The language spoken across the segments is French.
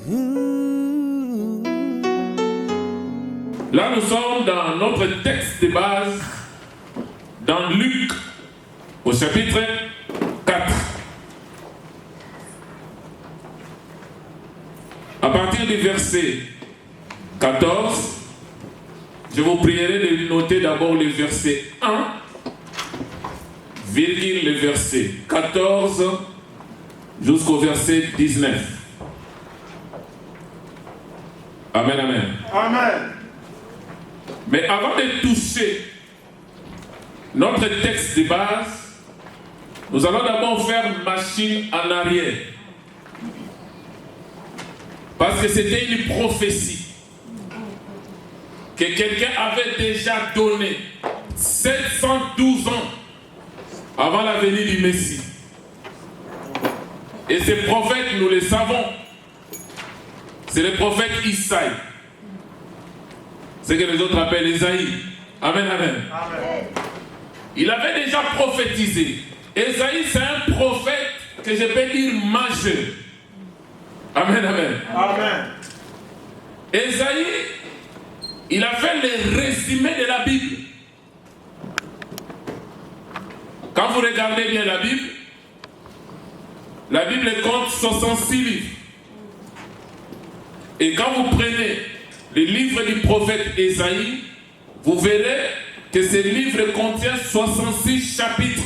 Là, nous sommes dans notre texte de base, dans Luc, au chapitre 4. À partir du verset 14, je vous prierai de noter d'abord le verset 1, virgule le verset 14, jusqu'au verset 19. Amen, amen. Amen. Mais avant de toucher notre texte de base, nous allons d'abord faire machine en arrière. Parce que c'était une prophétie que quelqu'un avait déjà donnée 712 ans avant la venue du Messie. Et ces prophètes, nous le savons, c'est le prophète Isaïe. C'est ce que les autres appellent Isaïe. Amen, amen. Amen. Il avait déjà prophétisé. Isaïe, c'est un prophète que je peux dire majeur. Amen, amen. Amen. Isaïe, il a fait le résumé de la Bible. Quand vous regardez bien la Bible compte 66 livres. Et quand vous prenez le livre du prophète Isaïe, vous verrez que ce livre contient 66 chapitres.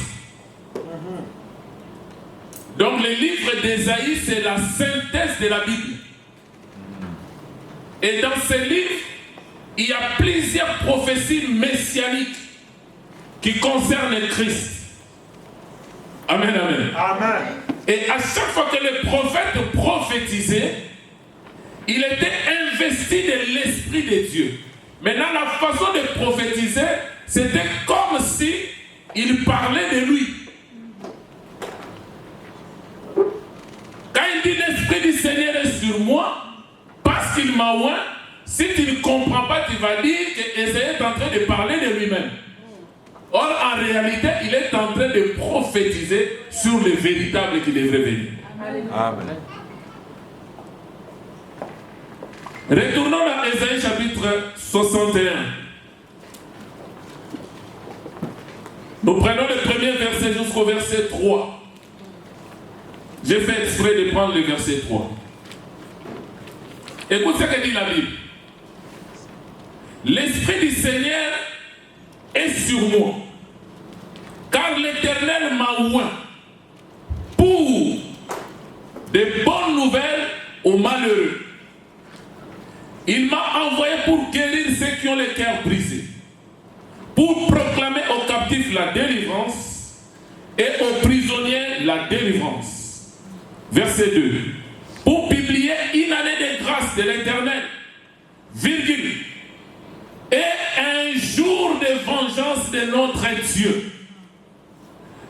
Donc le livre d'Isaïe, c'est la synthèse de la Bible. Et dans ce livre, il y a plusieurs prophéties messianiques qui concernent Christ. Amen, amen. Amen. Et à chaque fois que le prophète prophétisait, il était investi de l'Esprit de Dieu. Maintenant, la façon de prophétiser, c'était comme si il parlait de lui. Quand il dit l'Esprit du Seigneur est sur moi, parce qu'il m'a oint, si tu ne comprends pas, tu vas dire qu'Ésaïe est en train de parler de lui-même. Or, en réalité, il est en train de prophétiser sur le véritable qui devrait venir. Amen. Retournons à Ésaïe chapitre 61. Nous prenons le premier verset jusqu'au verset 3. J'ai fait exprès de prendre le verset 3. Écoute ce que dit la Bible. L'Esprit du Seigneur est sur moi, car l'Éternel m'a oint pour de bonnes nouvelles aux malheureux. Il m'a envoyé pour guérir ceux qui ont le cœur brisé, pour proclamer aux captifs la délivrance et aux prisonniers la délivrance. Verset 2. Pour publier une année de grâce de l'Éternel, virgule, et un jour de vengeance de notre Dieu,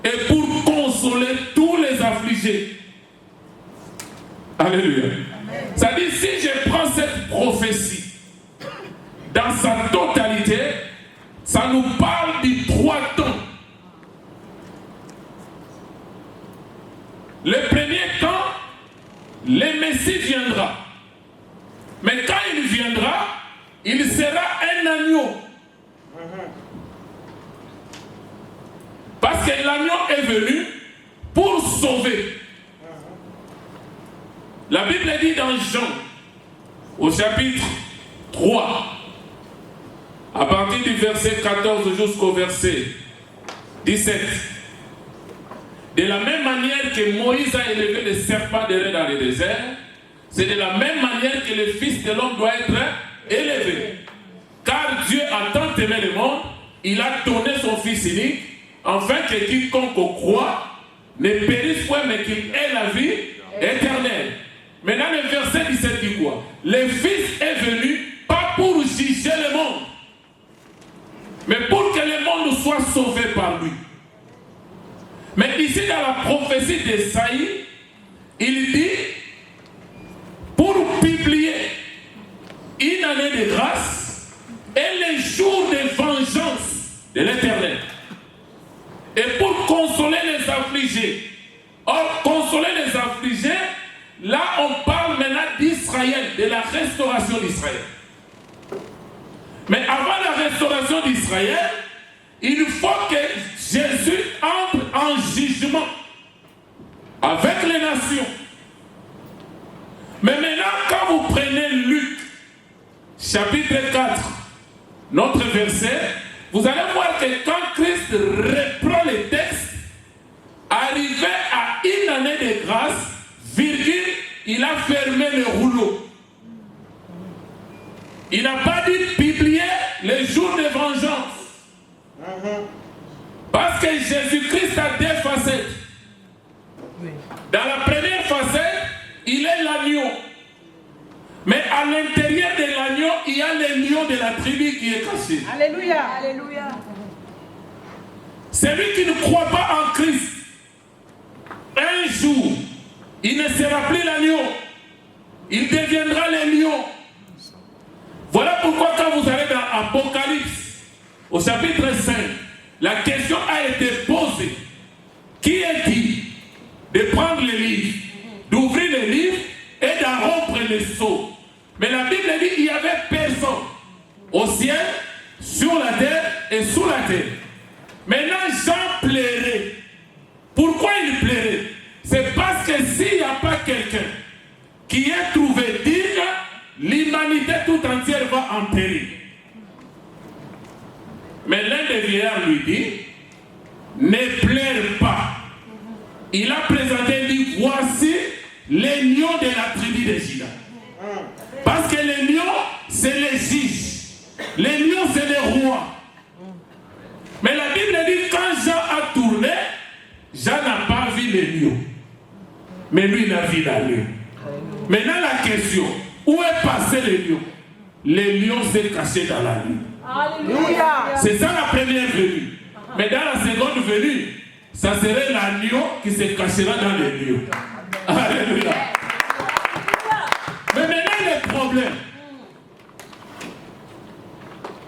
et pour consoler tous les affligés. Alléluia. Ça dit, si je prends cette prophétie dans sa totalité, ça nous parle du 3 temps. Le premier temps, le Messie viendra. Mais quand il viendra, il sera un agneau. Parce que l'agneau est venu pour sauver. La Bible dit dans Jean, au chapitre 3, à partir du verset 14 jusqu'au verset 17, de la même manière que Moïse a élevé le serpent de Ré dans le désert, c'est de la même manière que le Fils de l'homme doit être élevé. Car Dieu a tant aimé le monde, il a donné son Fils unique, afin que quiconque croit ne périsse point, mais qu'il ait la vie éternelle. Maintenant, le verset 17 dit quoi? Le Fils est venu pas pour juger le monde, mais pour que le monde soit sauvé par lui. Mais ici, dans la prophétie d'Ésaïe, il dit pour publier une année de grâce et les jours de vengeance de l'Éternel. Et pour consoler les affligés. Or, consoler les affligés, là on parle maintenant du d'Israël, de la restauration d'Israël. Mais avant la restauration d'Israël, il faut que Jésus entre en jugement avec les nations. Mais maintenant, quand vous prenez Luc, chapitre 4, notre verset, vous allez voir que quand Christ reprend les textes, arrivé à une année de grâce, virgule, il a fermé le rouleau. Il n'a pas dit publier les jours de vengeance. Parce que Jésus-Christ a deux facettes. Dans la première facette, il est l'agneau. Mais à l'intérieur de l'agneau, il y a le lion de la tribu qui est caché. Alléluia. Alléluia. Celui qui ne croit pas en Christ, un jour, il ne sera plus l'agneau. Il deviendra le lion. Voilà pourquoi quand vous allez dans Apocalypse, au chapitre 5, la question a été posée. Qui est-il de prendre le livre, d'ouvrir le livre et d'en rompre les sceaux? Mais la Bible dit qu'il n'y avait personne au ciel, sur la terre et sous la terre. Maintenant, Jean plairait. Pourquoi il plairait? C'est parce que s'il n'y a pas quelqu'un qui est trouvé digne, l'humanité tout entière va en périr. Mais l'un des vieillards lui dit, ne pleure pas. Il a présenté, il dit, voici les lions de la tribu de Juda. Parce que les lions, c'est les juges. Les lions, c'est les rois. Mais la Bible dit, quand Jean a tourné, Jean n'a pas vu les lions. Mais lui, il a vu la lion. Maintenant, la question, où est passé les lions? Les lions s'est caché dans la nuit. Alléluia. C'est ça la première venue. Mais dans la seconde venue, ça serait l'agneau qui se cachera dans les lions. Alléluia. Mais maintenant, le problème,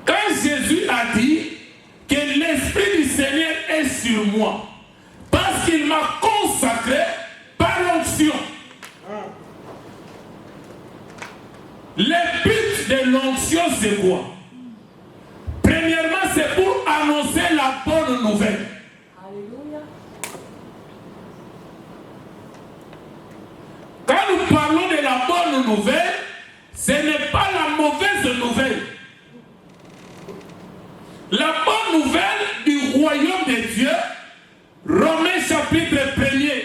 quand Jésus a dit que l'Esprit du Seigneur est sur moi, parce qu'il m'a consacré par l'onction. Le but de l'onction, c'est quoi? Premièrement, c'est pour annoncer la bonne nouvelle. Alléluia. Quand nous parlons de la bonne nouvelle, ce n'est pas la mauvaise nouvelle. La bonne nouvelle du royaume de Dieu, Romains chapitre 1er,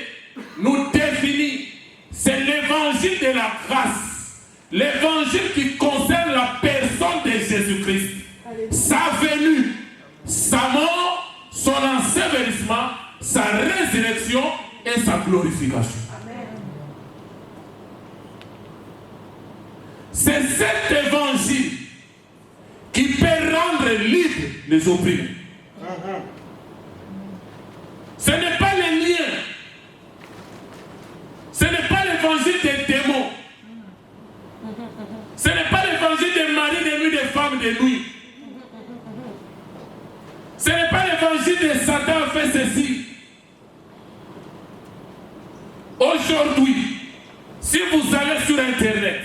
nous définit, c'est l'évangile de la grâce. L'évangile qui concerne la personne de Jésus-Christ. Sa venue, sa mort, son ensevelissement, sa résurrection et sa glorification. Amen. C'est cet évangile qui peut rendre libres les opprimés. Ce n'est pas les liens. Ce n'est pas l'évangile des démons. Ce n'est pas l'évangile des maris de nuit, des femmes de nuit. Ce n'est pas l'évangile de Satan fait ceci. Aujourd'hui, si vous allez sur Internet,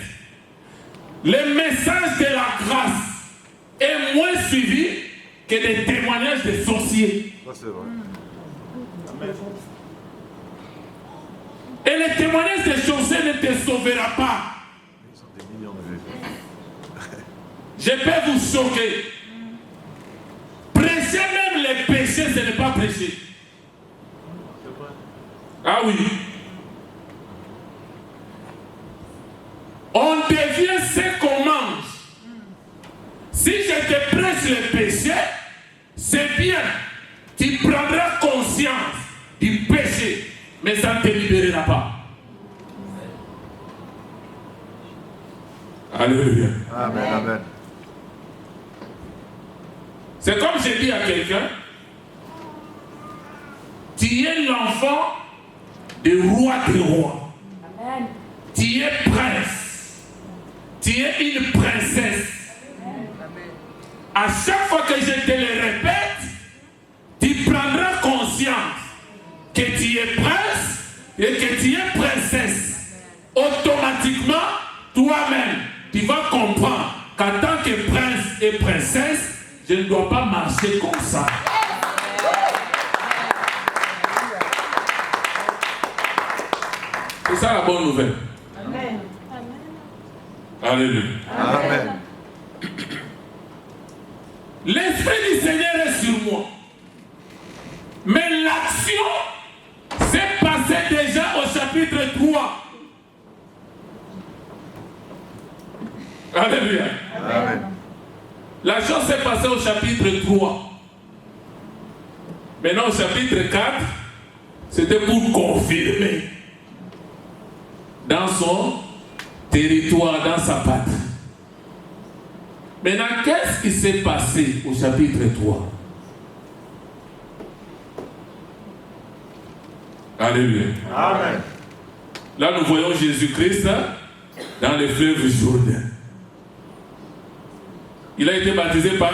le message de la grâce est moins suivi que des témoignages de sorciers. Ça, c'est vrai. Et les témoignages des sorciers ne te sauvera pas. Ils sont des millions de vues. Je peux vous choquer. Prêcher même les péchés, ce n'est pas prêcher. Ah oui. On devient ce qu'on mange. Si je te prêche les péchés, c'est bien. Tu prendras conscience du péché, mais ça ne te libérera pas. Alléluia. Amen, amen. C'est comme je dis à quelqu'un, tu es l'enfant du roi des rois. Amen. Tu es prince. Tu es une princesse. À chaque fois que je te le répète, tu prendras conscience que tu es prince et que tu es princesse. Automatiquement, toi-même, tu vas comprendre qu'en tant que prince et princesse, je ne dois pas marcher comme ça. C'est ça la bonne nouvelle. Amen. Alléluia. Amen. L'Esprit du Seigneur est sur moi. Mais l'action s'est passée déjà au chapitre 3. Alléluia. Amen. La chose s'est passée au chapitre 3. Maintenant au chapitre 4, c'était pour confirmer dans son territoire, dans sa patrie. Maintenant, qu'est-ce qui s'est passé au chapitre 3? Alléluia. Amen. Là, nous voyons Jésus-Christ dans le fleuve Jourdain. Il a été baptisé par...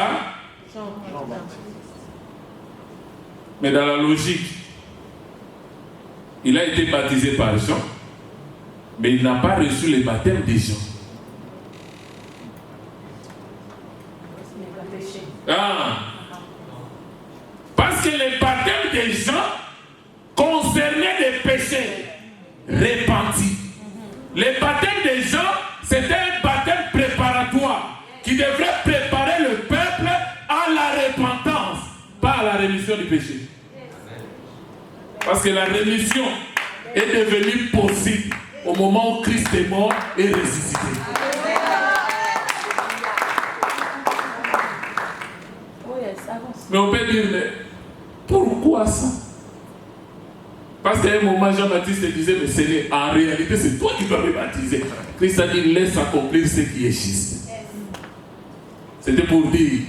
Mais dans la logique, il a été baptisé par Jean, mais il n'a pas reçu le baptême des gens. Ah. Parce que le baptême des gens concernait des péchés repentis. Le baptême des gens, c'était un baptême préparatoire qui devrait préparer le peuple à la repentance, pas à la rémission du péché. Parce que la rémission est devenue possible au moment où Christ est mort et ressuscité. Mais on peut dire, mais pourquoi ça? Parce qu'à un moment, Jean-Baptiste disait, mais Seigneur, en réalité, c'est toi qui dois me baptiser. Christ a dit, laisse accomplir ce qui est juste. C'était pour dire,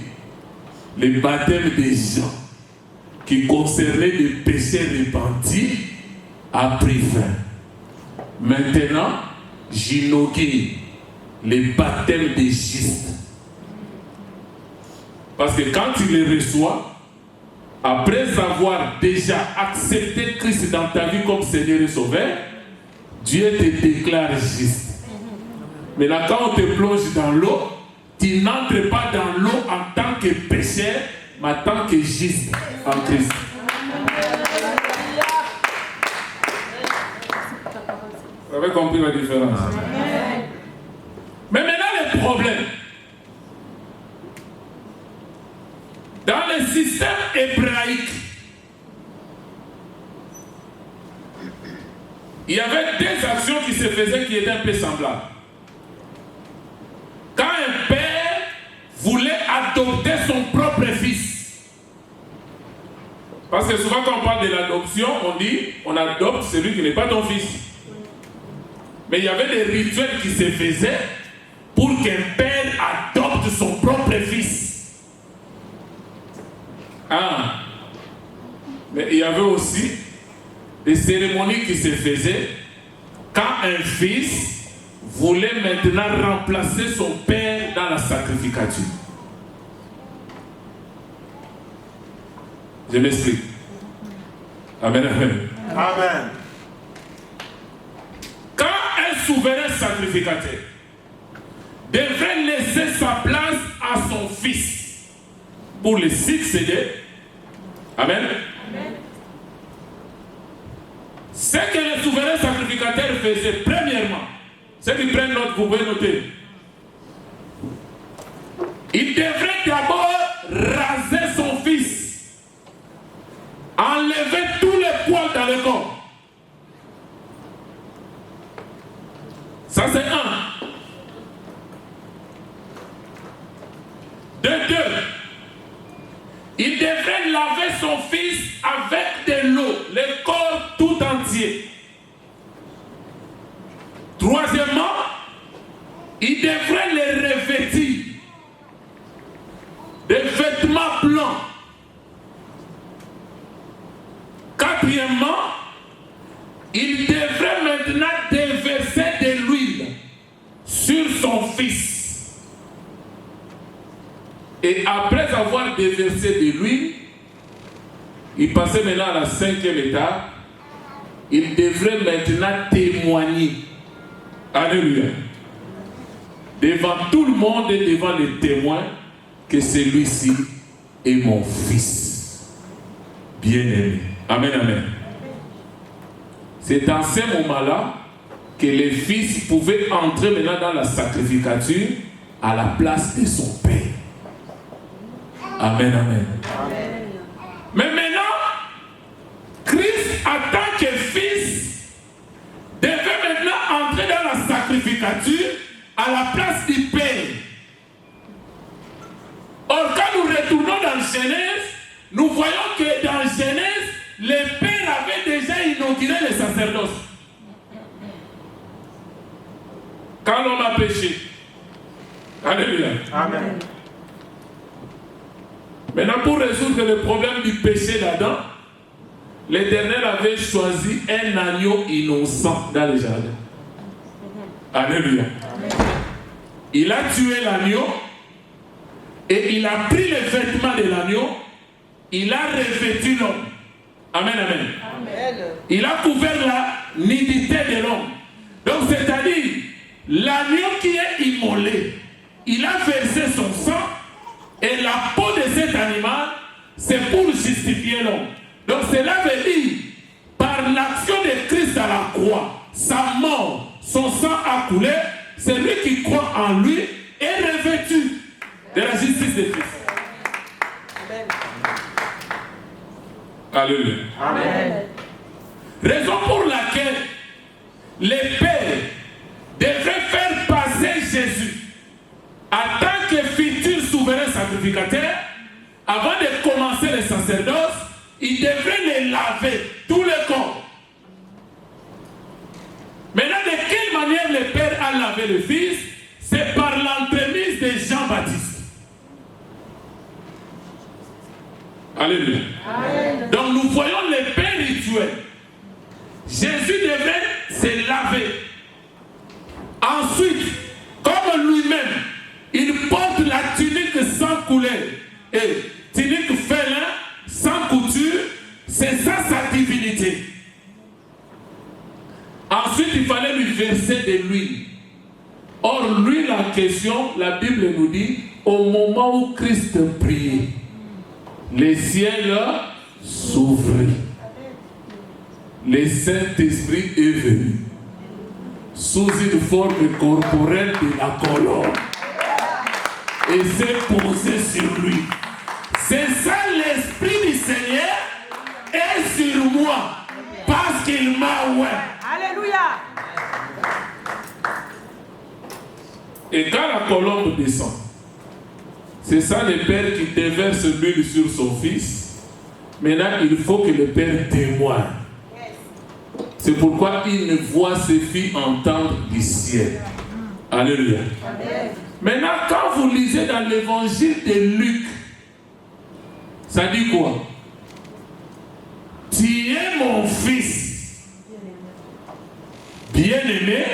le baptême des gens qui concernait les péchés repentis a pris fin. Maintenant, j'inaugure le baptême des justes. Parce que quand tu les reçois, après avoir déjà accepté Christ dans ta vie comme Seigneur et Sauveur, Dieu te déclare juste. Mais là, quand on te plonge dans l'eau, tu n'entres pas dans l'eau en tant que pécheur, mais en tant que juste en Christ. Vous avez compris la différence? Mais maintenant, le problème, dans le système hébraïque, il y avait des actions qui se faisaient qui étaient un peu semblables. Quand un père voulait adopter son propre fils, parce que souvent quand on parle de l'adoption, on dit on adopte celui qui n'est pas ton fils. Mais il y avait des rituels qui se faisaient pour qu'un père adopte son propre fils. Ah. Mais il y avait aussi des cérémonies qui se faisaient quand un fils voulait maintenant remplacer son père dans la sacrificature. Je m'explique. Amen, amen. Amen. Quand un souverain sacrificateur devrait laisser sa place à son fils pour le succéder, amen. Amen. Ce que le souverain sacrificateur faisait, premièrement, ceux qui prennent note, vous pouvez noter, il devrait d'abord raser son fils, enlever tous les poils dans le corps. Ça c'est un. De deux, il devrait laver son fils avec de l'eau, le corps tout entier. Troisièmement, il devrait le revêtir de vêtements blancs. Quatrièmement, il devrait maintenant déverser de l'huile sur son fils. Et après avoir déversé de l'huile, il passait maintenant à la cinquième étape. Il devrait maintenant témoigner. Alléluia. devant tout le monde et devant les témoins que celui-ci est mon fils bien-aimé. Amen, amen. C'est dans ces moments-là que les fils pouvaient entrer maintenant dans la sacrificature à la place de son père. Amen, amen. Amen. Mais maintenant, Christ, en tant que fils, devait maintenant entrer dans la sacrificature à la place du Père. Or, quand nous retournons dans Genèse, nous voyons que dans Genèse, le Père avait déjà inauguré le sacerdoce. Quand l'homme a péché. Alléluia. Amen. Maintenant, pour résoudre le problème du péché d'Adam, l'Éternel avait choisi un agneau innocent dans le jardin. Alléluia. Il a tué l'agneau et il a pris les vêtements de l'agneau, il a revêtu l'homme. Amen, amen. Amen. Il a couvert la nudité de l'homme. Donc, c'est-à-dire, l'agneau qui est immolé, il a versé son sang et la peau de cet animal, c'est pour justifier l'homme. Donc, cela veut dire, par l'action de Christ à la croix, sa mort, son sang a coulé, celui qui croit en lui est revêtu de la justice de Christ. Amen. Alléluia. Amen. Raison pour laquelle les pères devraient faire passer Jésus en tant que futur souverain sacrificateur, avant de commencer le sacerdoce, ils devraient les laver, tout le corps. Maintenant, de quelle manière le Père a lavé le Fils? C'est par l'entremise de Jean-Baptiste. Alléluia. Amen. Donc nous voyons les pères rituels. Jésus devait se laver. Ensuite, comme lui-même, il porte la tunique sans couleur et tunique félin sans couture, c'est ça sa divinité. Ensuite, il fallait lui verser de l'huile. Or, lui, la question, la Bible nous dit, au moment où Christ priait, les ciels s'ouvrirent. Le Saint-Esprit est venu sous une forme corporelle de la colonne et s'est posé sur lui. C'est ça, l'Esprit du Seigneur est sur moi parce qu'il m'a oint. Alléluia. Et quand la colombe descend, c'est ça le Père qui déverse l'huile sur son Fils. Maintenant, il faut que le Père témoigne. C'est pourquoi il voit ses filles entendre du ciel. Alléluia. Amen. Maintenant, quand vous lisez dans l'évangile de Luc, ça dit quoi? Tu es mon Fils bien-aimé,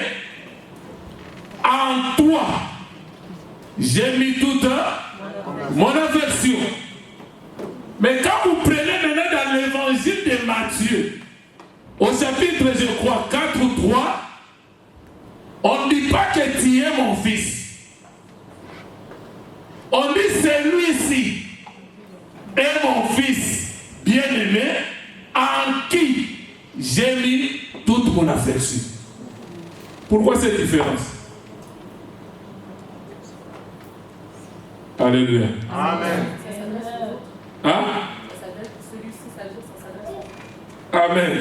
en toi j'ai mis toute mon affection. Mais quand vous prenez maintenant dans l'évangile de Matthieu, au chapitre, je crois, 4 ou 3, on ne dit pas que tu es mon fils. On dit celui-ci est mon fils bien-aimé, en qui j'ai mis toute mon affection. Pourquoi cette différence? Alléluia. Amen. Hein? Amen.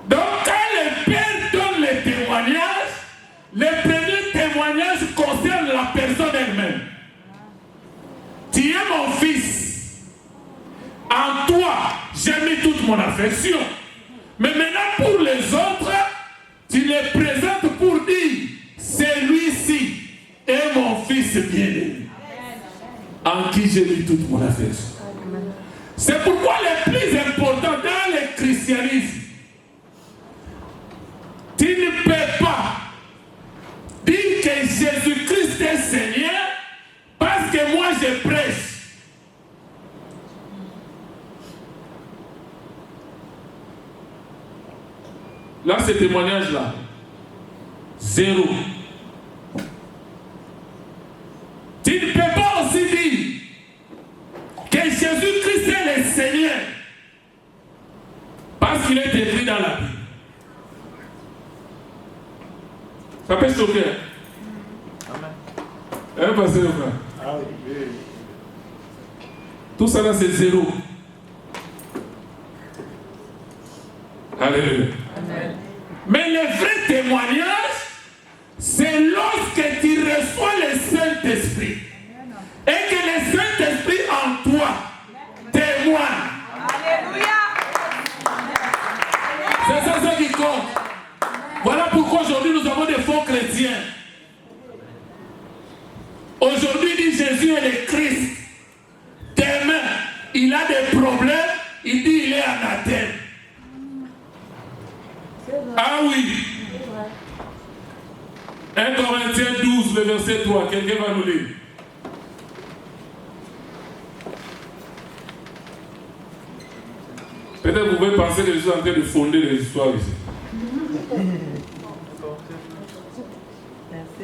Donc quand le Père donne les témoignages, le premier témoignage concerne la personne elle-même. Tu es mon fils. En toi, j'ai mis toute mon affection. Mais maintenant pour les autres, tu les présentes pour dire, celui-ci est mon fils bien-aimé, en qui j'ai mis toute mon affection. C'est pourquoi le plus important dans le christianisme, tu ne peux pas dire que Jésus-Christ est Seigneur parce que moi je prêche. Là, ce témoignage-là, zéro. qu'il est écrit dans la Bible. Ça peut choquer. Hein, pasteur frère? Tout ça là, c'est zéro. Alléluia. Mais le vrai témoignage, c'est lorsque tu reçois le Saint-Esprit et que le Saint-Esprit en toi témoigne. Alléluia. C'est ça qui compte. Voilà pourquoi aujourd'hui nous avons des faux chrétiens. Aujourd'hui, dit Jésus est le Christ. Demain, il a des problèmes, il dit il est anathème. Ah oui. 1 Corinthiens 12, le verset 3. Quelqu'un va nous lire. Peut-être vous pouvez penser que je suis en train de fonder les histoires ici.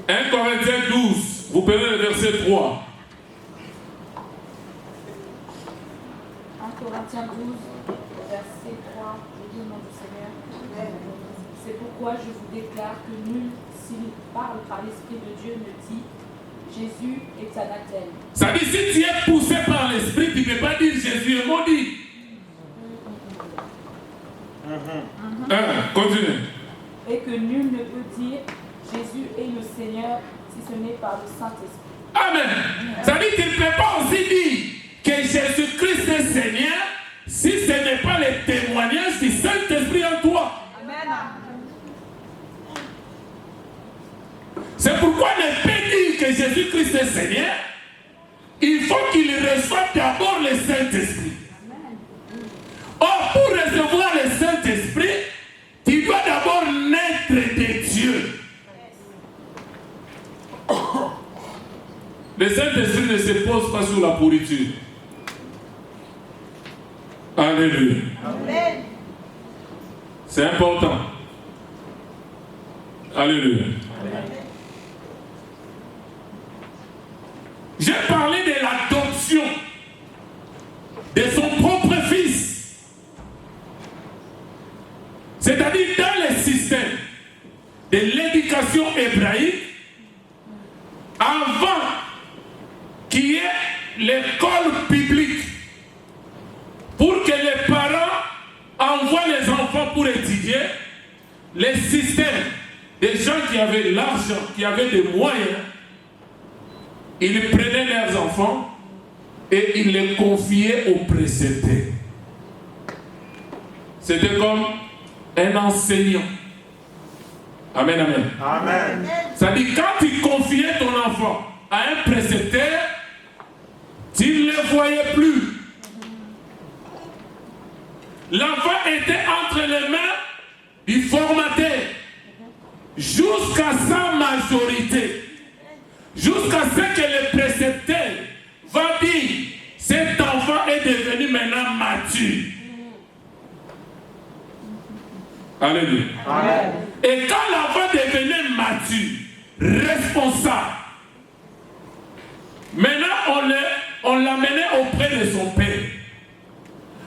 1 Corinthiens 12, vous prenez le verset 3. 1 Corinthiens 12, verset 3, je dis au nom du Seigneur. C'est pourquoi je vous déclare que nul, s'il parle par l'Esprit de Dieu, ne dit Jésus est anathème. Ça dit, si tu es poussé par l'Esprit, tu ne peux pas dire Jésus est maudit. Continue. Et que nul ne peut dire Jésus est le Seigneur si ce n'est par le Saint-Esprit. Amen. Ça dit, tu ne peux pas aussi dire que Jésus-Christ est Seigneur si ce n'est pas le témoignage du Saint-Esprit en toi. Amen. C'est pourquoi ne peut dire que Jésus-Christ est Seigneur. Il faut qu'il reçoive d'abord le Saint-Esprit. Or, pour recevoir le Saint-Esprit, tu dois d'abord naître de Dieu. Le Saint-Esprit ne se pose pas sur la pourriture. Alléluia. Amen. C'est important. Alléluia. J'ai parlé de l'adoption de son propre fils. C'est-à-dire dans le système de l'éducation hébraïque, avant qu'il y ait l'école publique, pour que les parents envoient les enfants pour étudier, le système des gens qui avaient l'argent, qui avaient des moyens, ils prenaient leurs enfants et ils les confiaient aux précepteurs. C'était comme un enseignant. Amen, amen. Amen. Ça dit, quand tu confiais ton enfant à un précepteur, tu ne le voyais plus. L'enfant était entre les mains du formateur jusqu'à sa majorité. Jusqu'à ce que le précepteur va dire, cet enfant est devenu maintenant mature. Alléluia. Amen. Et quand l'enfant devenait mature, responsable, maintenant on l'amenait auprès de son père.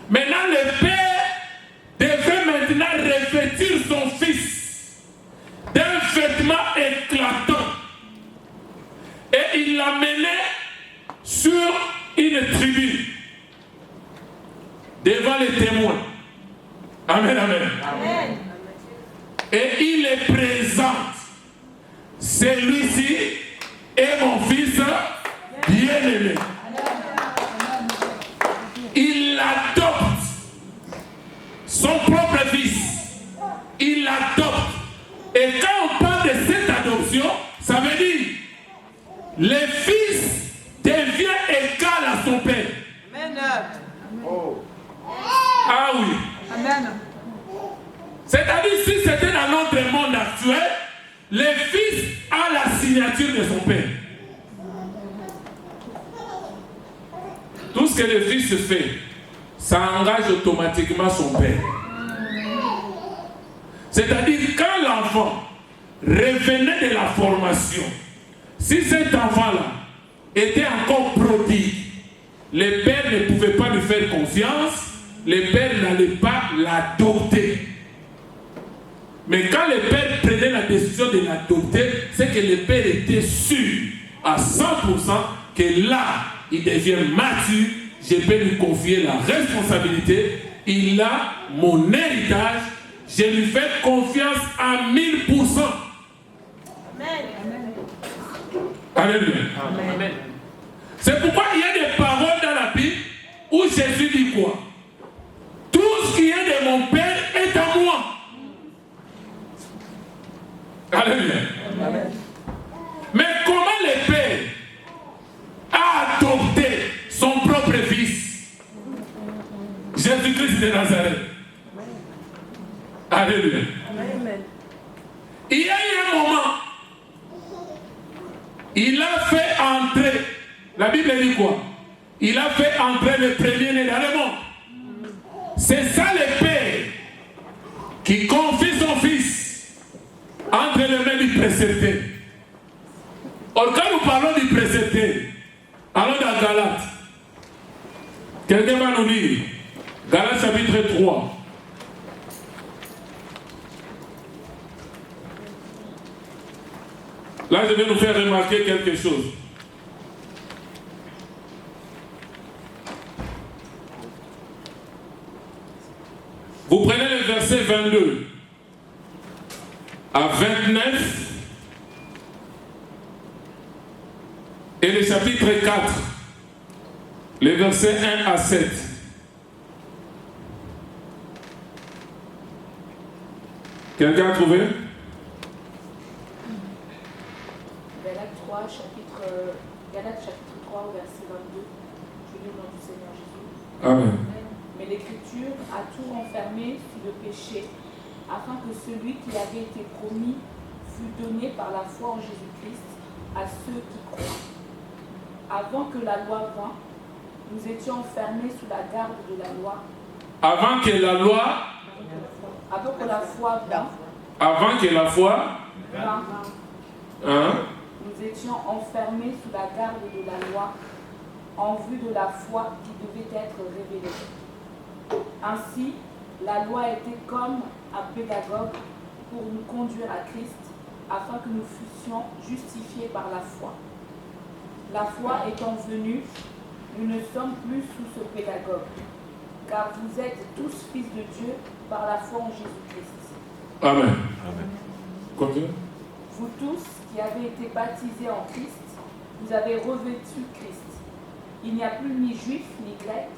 Maintenant le père devait maintenant revêtir son fils d'un vêtement éclatant. Et il l'amenait sur une tribune devant les témoins. Amen, amen. Amen. Et il les présente. Celui-ci est mon fils bien-aimé. Il adopte son propre fils. Il l'adopte. Et quand on parle de cette adoption, ça veut dire le fils devient égal à son père. Amen. Ah oui. Amen. C'est-à-dire, si c'était dans notre monde actuel, le fils a la signature de son père. Tout ce que le fils fait, ça engage automatiquement son père. C'est-à-dire, quand l'enfant revenait de la formation, si cet enfant-là était encore prodigue, le père ne pouvait pas lui faire confiance, le père n'allait pas l'adopter. Mais quand le père prenait la décision de l'adopter, c'est que le père était sûr à 100% que là, il devient mature, je peux lui confier la responsabilité, il a mon héritage, je lui fais confiance à 1000%. Amen. Alléluia. Amen. C'est pourquoi il y a des paroles dans la Bible où Jésus dit quoi? Tout ce qui est de mon Père est à moi. Alléluia. Amen. Mais comment le Père a adopté son propre fils, Jésus-Christ de Nazareth? Alléluia. Amen. Il y a eu un moment, il a fait entrer, la Bible dit quoi? Il a fait entrer le premier-né dans le monde. C'est ça le Père qui confie son fils entre les mains du précepteur. Or, quand nous parlons du précepteur, allons dans Galates. Quelqu'un va nous lire Galates chapitre 3. Là, je vais nous faire remarquer quelque chose. Vous prenez le verset 22 à 29 et le chapitre 4, les versets 1 à 7. Quelqu'un a trouvé? Galates chapitre 3 au verset 22. Je lis au nom du Seigneur Jésus. Amen. Mais l'Écriture a tout renfermé sous le péché, afin que celui qui avait été promis fût donné par la foi en Jésus-Christ à ceux qui croient. Avant que la loi vînt, nous étions enfermés sous la garde de la loi. Avant que la loi, avant que la foi vînt, avant que la foi, nous étions enfermés sous la garde de la loi, en vue de la foi qui devait être révélée. Ainsi, la loi était comme un pédagogue pour nous conduire à Christ, afin que nous fussions justifiés par la foi. La foi étant venue, nous ne sommes plus sous ce pédagogue, car vous êtes tous fils de Dieu par la foi en Jésus-Christ. Amen. Continue. Vous tous qui avez été baptisés en Christ, vous avez revêtu Christ. Il n'y a plus ni juif ni grec,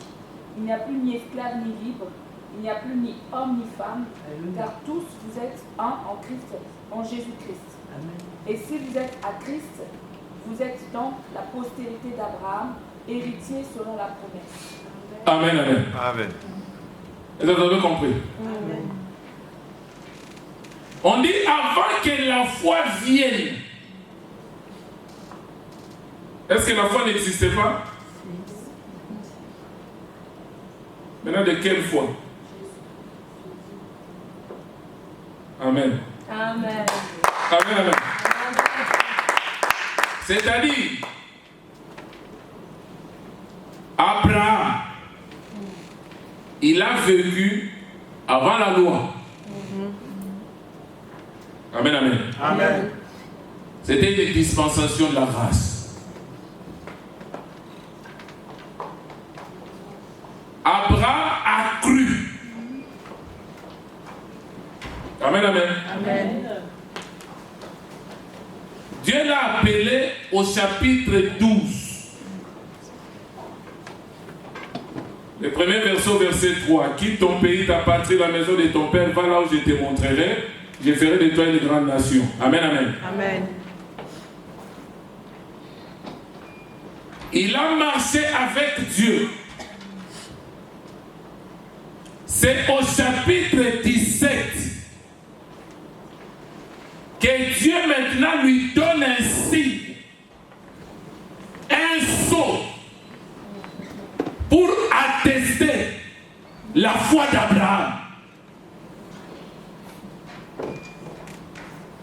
il n'y a plus ni esclave ni libre, il n'y a plus ni homme ni femme, car tous vous êtes un en Christ, en Jésus-Christ. Et si vous êtes à Christ, vous êtes dans la postérité d'Abraham, héritier selon la promesse. Amen, amen. Amen. Est-ce que vous avez compris? Amen. On dit avant que la foi vienne. Est-ce que la foi n'existait pas? Maintenant, de quelle foi? Amen. Amen. Amen, amen. C'est-à-dire, Abraham, il a vécu avant la loi. Amen, amen. Amen. C'était une dispensation de la grâce. Abraham a cru. Amen, amen. Amen. Dieu l'a appelé au chapitre 12. Le premier verset au verset 3. Quitte ton pays, ta patrie, la maison de ton père, va là où je te montrerai. Je ferai de toi une grande nation. Amen, amen. Amen. Il a marché avec Dieu. C'est au chapitre 17 que Dieu maintenant lui donne un signe, un sceau, pour attester la foi d'Abraham.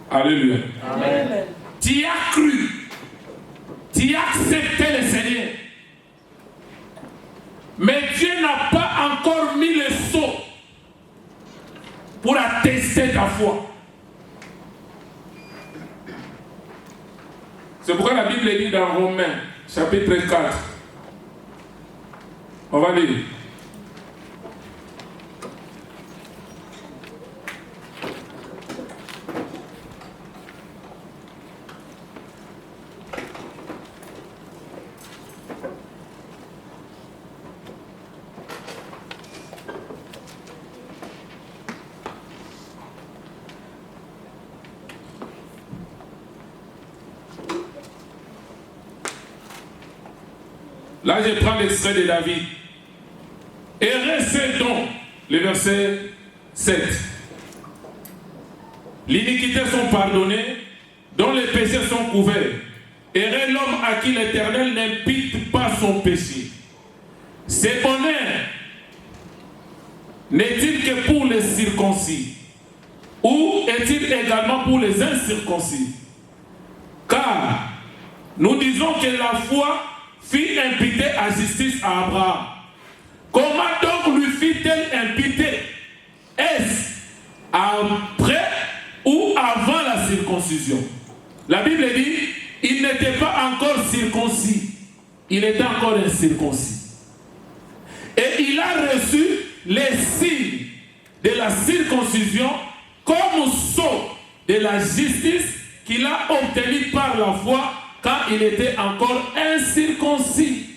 Alléluia. Amen. Tu as cru, tu as accepté le Seigneur. Mais Dieu n'a pas encore mis le sceau pour attester ta foi. C'est pourquoi la Bible dit dans Romains, chapitre 4. On va lire. Là, je prends l'extrait de David. Et restez donc, le verset 7. L'iniquité sont pardonnées, dont les péchés sont couverts. Heureux l'homme à qui l'Éternel n'impute pas son péché. C'est bonheur n'est-il que pour les circoncis, ou est-il également pour les incirconcis? Car nous disons que la foi fit imputer à justice à Abraham. Comment donc lui fit-elle imputer? Est-ce après ou avant la circoncision? La Bible dit, il n'était pas encore circoncis, il était encore incirconcis. Et il a reçu les signes de la circoncision comme sceau de la justice qu'il a obtenu par la foi quand il était encore incirconcis,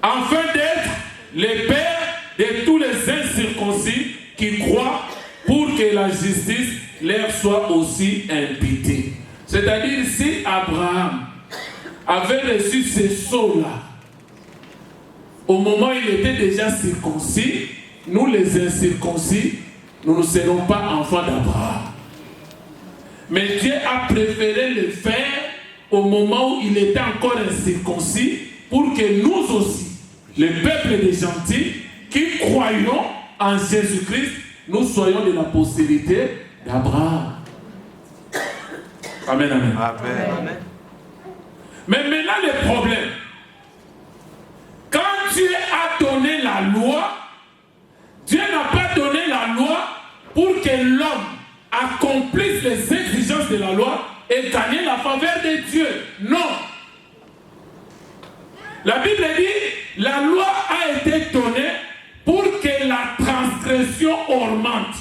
afin d'être le père de tous les incirconcis qui croient, pour que la justice leur soit aussi imputée. C'est-à-dire, si Abraham avait reçu ces sceaux-là, au moment où il était déjà circoncis, nous les incirconcis, nous ne serons pas enfants d'Abraham. Mais Dieu a préféré le faire au moment où il était encore incirconcis, pour que nous aussi, le peuple des gentils, qui croyons en Jésus-Christ, nous soyons de la postérité d'Abraham. Amen, amen. Amen. Mais maintenant le problème, quand Dieu a donné la loi, Dieu n'a pas donné la loi pour que l'homme accomplisse les exigences de la loi et gagne la faveur de Dieu. Non. La Bible dit, la loi a été donnée pour que la transgression augmente.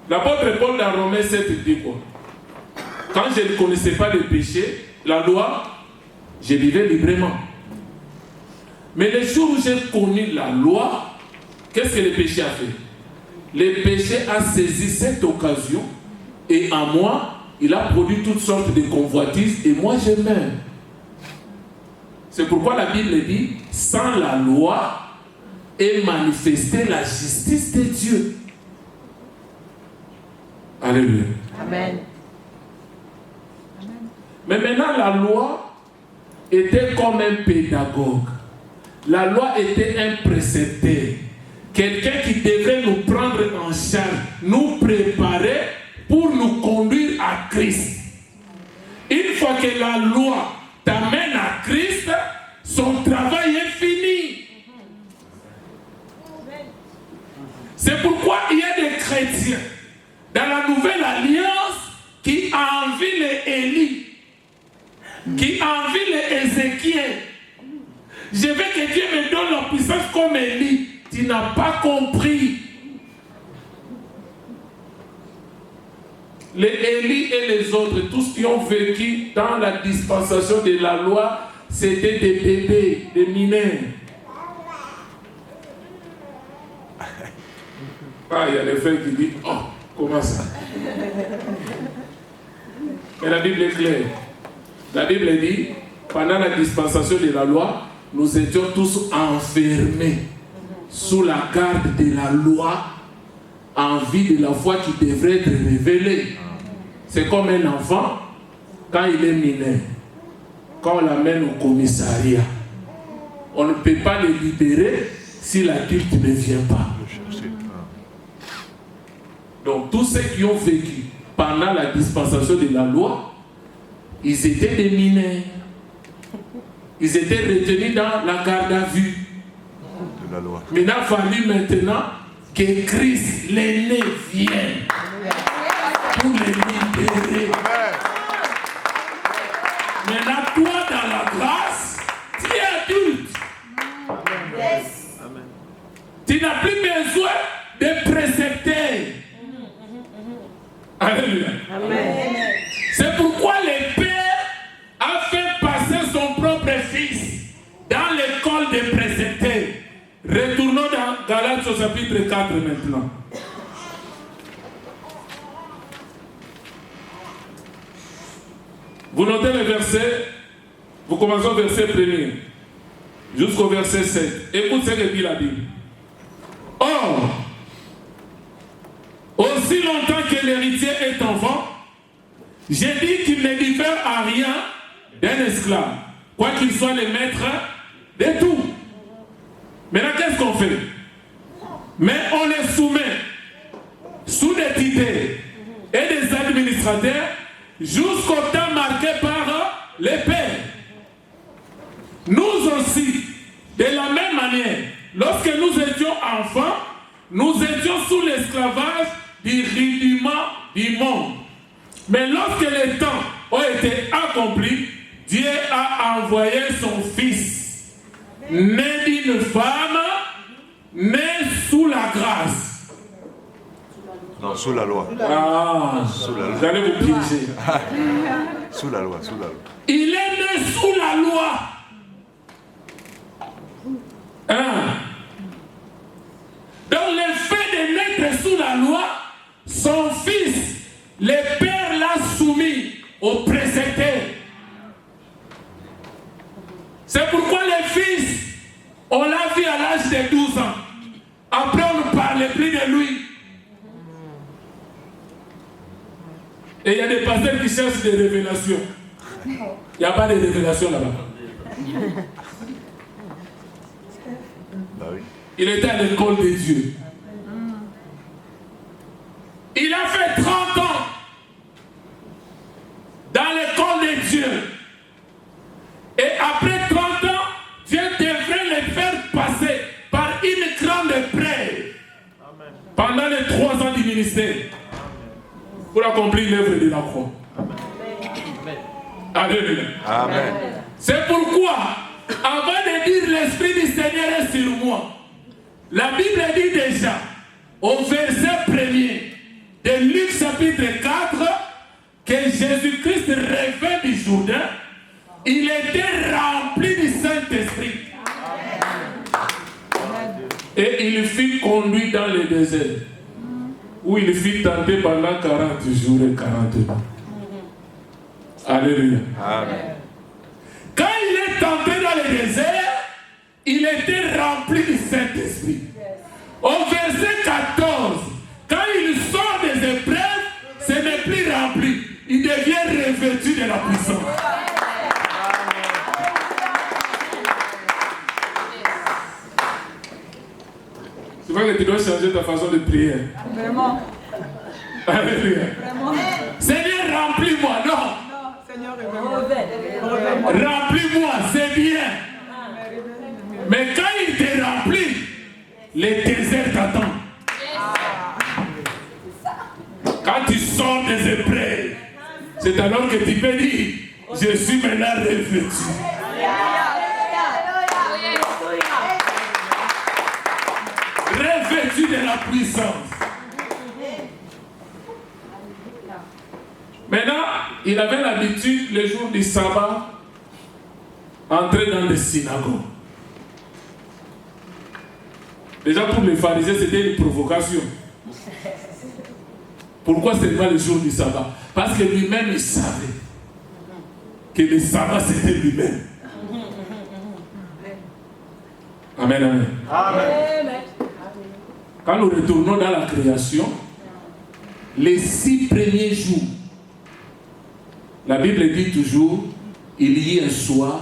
L'apôtre Paul dans Romains 7 dit quoi? Quand je ne connaissais pas le péché, la loi, je vivais librement. Mais le jour où j'ai connu la loi, qu'est-ce que le péché a fait? Le péché a saisi cette occasion et en moi, il a produit toutes sortes de convoitises et moi je meurs. C'est pourquoi la Bible dit, sans la loi est manifestée la justice de Dieu. Alléluia. Amen. Mais maintenant, la loi était comme un pédagogue. La loi était un précepteur. Quelqu'un qui devrait nous prendre en charge, nous préparer pour nous conduire à Christ. Une fois que la loi t'amène à Christ, son travail est fini. C'est pourquoi il y a des chrétiens dans la nouvelle alliance qui envient les Élie, qui envient les Ézéchiel. Je veux que Dieu me donne la puissance comme Élie. Tu n'as pas compris. Les Élie et les autres, tous qui ont vécu dans la dispensation de la loi, c'était des bébés, des mineurs. Ah, il y a les frères qui disent, oh, comment ça? Mais la Bible est claire. La Bible dit, pendant la dispensation de la loi, nous étions tous enfermés sous la garde de la loi, en vue de la foi qui devrait être révélée. C'est comme un enfant, quand il est mineur, quand on l'amène au commissariat, on ne peut pas le libérer si l'adulte ne vient pas. Donc tous ceux qui ont vécu pendant la dispensation de la loi, ils étaient des mineurs. Ils étaient retenus dans la garde à vue. Mais il a fallu maintenant que Christ, l'aîné, vienne pour les libérer. Maintenant, toi, dans la grâce, tu es adulte. Tu n'as plus besoin de précepter. Alléluia. C'est pourquoi le Père a fait passer son propre Fils dans l'école des précepteurs. Retournons dans Galates au chapitre 4 maintenant. Vous notez le verset, vous commencez au verset 1er jusqu'au verset 7. Écoute ce que dit la Bible. Or, aussi longtemps que l'héritier est enfant, j'ai dit qu'il ne diffère à rien d'un esclave, quoi qu'il soit le maître de tout. Maintenant, qu'est-ce qu'on fait? Mais on les soumet sous des tités et des administrateurs jusqu'au temps marqué par les pères. Nous aussi, de la même manière, lorsque nous étions enfants, nous étions sous l'esclavage du rudiment du monde. Mais lorsque les temps ont été accomplis, Dieu a envoyé son Fils, né d'une femme, né sous la grâce. Non, sous la loi. Ah, Sous la loi. vous allez vous piéger. Sous la loi, sous la loi. Il est né sous la loi. Donc le fait de naître sous la loi, son Fils, le Père l'a soumis au précepteur. C'est pourquoi le Fils, on l'a vu à l'âge de 12 ans. Après, on ne parlait plus de lui. Et il y a des pasteurs qui cherchent des révélations. Il n'y a pas de révélations là-bas. Bah oui. Il était à l'école de Dieu. Il a fait 30 ans dans l'école de Dieu. Et après 30 ans, Dieu devrait le faire passer par une grande épreuve pendant les 3 ans du ministère pour accomplir l'œuvre de la croix. Alléluia. Amen. C'est pourquoi, avant de dire l'Esprit du Seigneur est sur moi, la Bible dit déjà, au verset 1er de Luc chapitre 4, que Jésus-Christ revint du Jourdain, il était rempli du Saint-Esprit. Et il fut conduit dans le désert, où il fut tenté pendant 40 jours et 40 nuits. Alléluia. Amen. Quand il est tenté dans le désert, il était rempli du Saint-Esprit. Au verset 14, quand il sort des épreuves, ce n'est plus rempli. Il devient revêtu de la puissance. C'est vrai que tu dois changer ta façon de prier. Vraiment. Alléluia. Vraiment. Seigneur, remplis-moi. Non. Non, Seigneur, révèle-moi. Remplis-moi, c'est bien. Mais quand il te remplit, le désert t'attend. Quand tu sors des épreuves, c'est alors que tu peux dire, je suis maintenant revêtu. Revêtu de la puissance. Maintenant, il avait l'habitude, le jour du sabbat, entrer dans les synagogues. Déjà pour les pharisiens, c'était une provocation. Pourquoi seulement le jour du sabbat? Parce que lui-même, il savait que le sabbat, c'était lui-même. Amen, amen. Amen. Quand nous retournons dans la création, les 6 premiers jours, la Bible dit toujours, il y a un soir,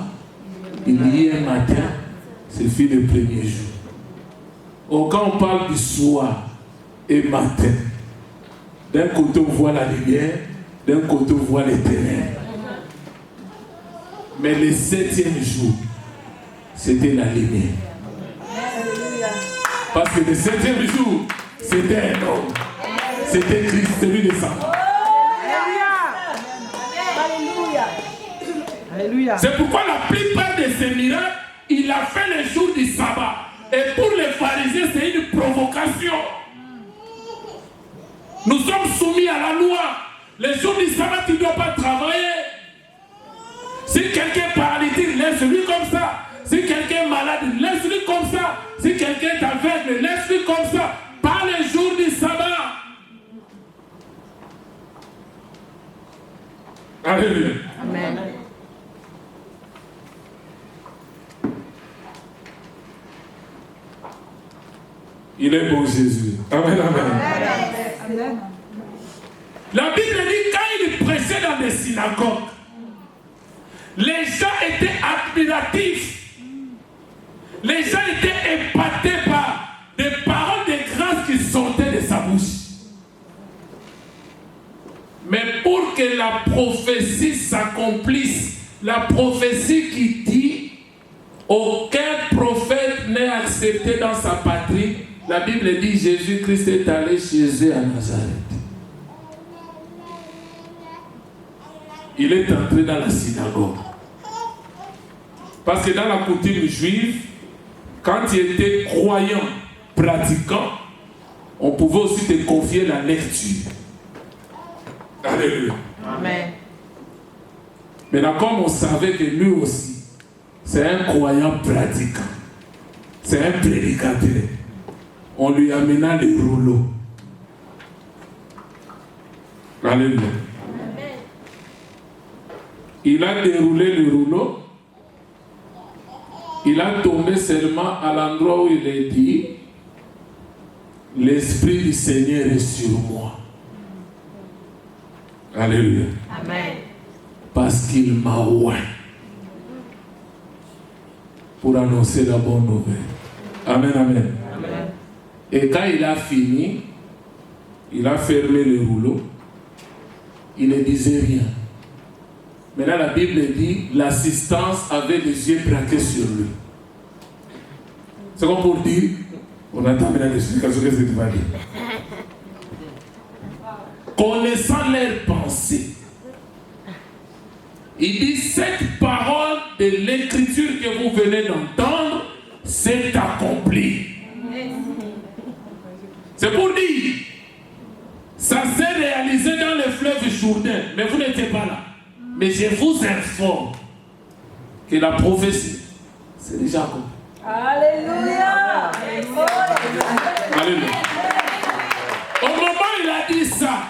il y a un matin, c'est fut le premier jour. Or, quand on parle du soir et matin, d'un côté on voit la lumière, d'un côté on voit les ténèbres. Mais le 7e jour, c'était la lumière. Parce que le 7e jour, c'était un homme. c'était Christ, celui de Saba. Alléluia. C'est pourquoi la plupart de ces miracles, il a fait le jour du sabbat. Et pour les pharisiens, c'est une provocation. Nous sommes soumis à la loi. Le jour du sabbat, tu ne dois pas travailler. Si quelqu'un est paralytique, laisse-lui comme ça. Si quelqu'un est malade, laisse-lui comme ça. Si quelqu'un est aveugle, laisse-lui comme ça. Pas le jour du sabbat. Alléluia. Amen. Il est bon Jésus. Amen, amen. Amen. La Bible dit quand il prêchait dans des synagogues, les gens étaient admiratifs. Les gens étaient épatés par des paroles de grâce qui sortaient de sa bouche. Mais pour que la prophétie s'accomplisse, la prophétie qui dit aucun prophète n'est accepté dans sa patrie, la Bible dit Jésus-Christ est allé chez eux à Nazareth. Il est entré dans la synagogue. Parce que dans la coutume juive, quand tu étais croyant, pratiquant, on pouvait aussi te confier la lecture. Alléluia. Amen. Maintenant, comme on savait que lui aussi, c'est un croyant pratiquant, c'est un prédicateur, on lui amena les rouleaux. Alléluia. Il a déroulé le rouleau. Il a tombé seulement à l'endroit où il est dit l'Esprit du Seigneur est sur moi. Alléluia. Amen. Parce qu'il m'a oint pour annoncer la bonne nouvelle. Amen, amen. Amen. Et quand il a fini, il a fermé le rouleau. Il ne disait rien. Maintenant, la Bible dit l'assistance avait les yeux braqués sur lui. C'est comme pour dire, on attend maintenant l'explication, qu'est-ce que tu vas dire. Connaissant leurs pensées, il dit cette parole de l'écriture que vous venez d'entendre s'est accomplie. C'est pour dire, ça s'est réalisé dans le fleuve Jourdain, mais vous n'étiez pas là. Mais je vous informe que la prophétie, c'est déjà accompli. Alléluia. Alléluia. Au moment où il a dit ça,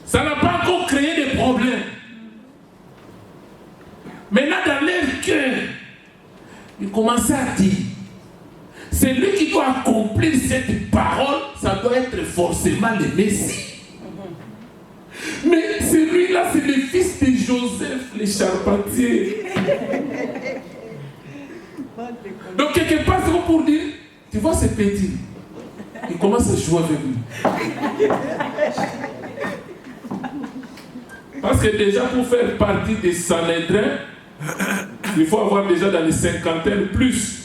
ça n'a pas encore créé de problème. Maintenant, dans leur cœur, il commençait à dire, c'est lui qui doit accomplir cette parole, ça doit être forcément le Messie. Mais celui-là, c'est le fils de Joseph, le charpentier. Donc, quelque part, c'est pour dire, tu vois ce petit, il commence à jouer avec lui. Parce que déjà, pour faire partie des Sanhédrins, il faut avoir déjà dans les cinquantaines plus.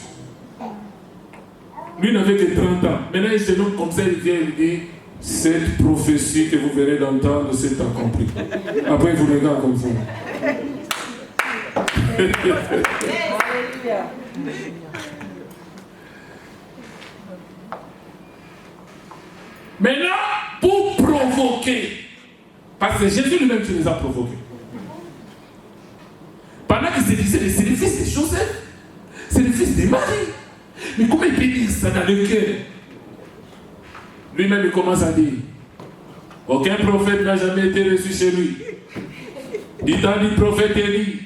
Lui n'avait que 30 ans. Maintenant, il se nomme comme ça, il vient et dit, cette prophétie que vous venez d'entendre s'est accomplie. Après, il vous regarde comme ça. Maintenant, pour provoquer, parce que Jésus lui-même qui les a provoqués. Pendant qu'il se disait, c'est le fils de Joseph, c'est le fils de Marie. Mais comment il peut dire ça dans le cœur? Lui-même, il commence à dire, aucun prophète n'a jamais été reçu chez lui. Du temps du prophète Élie,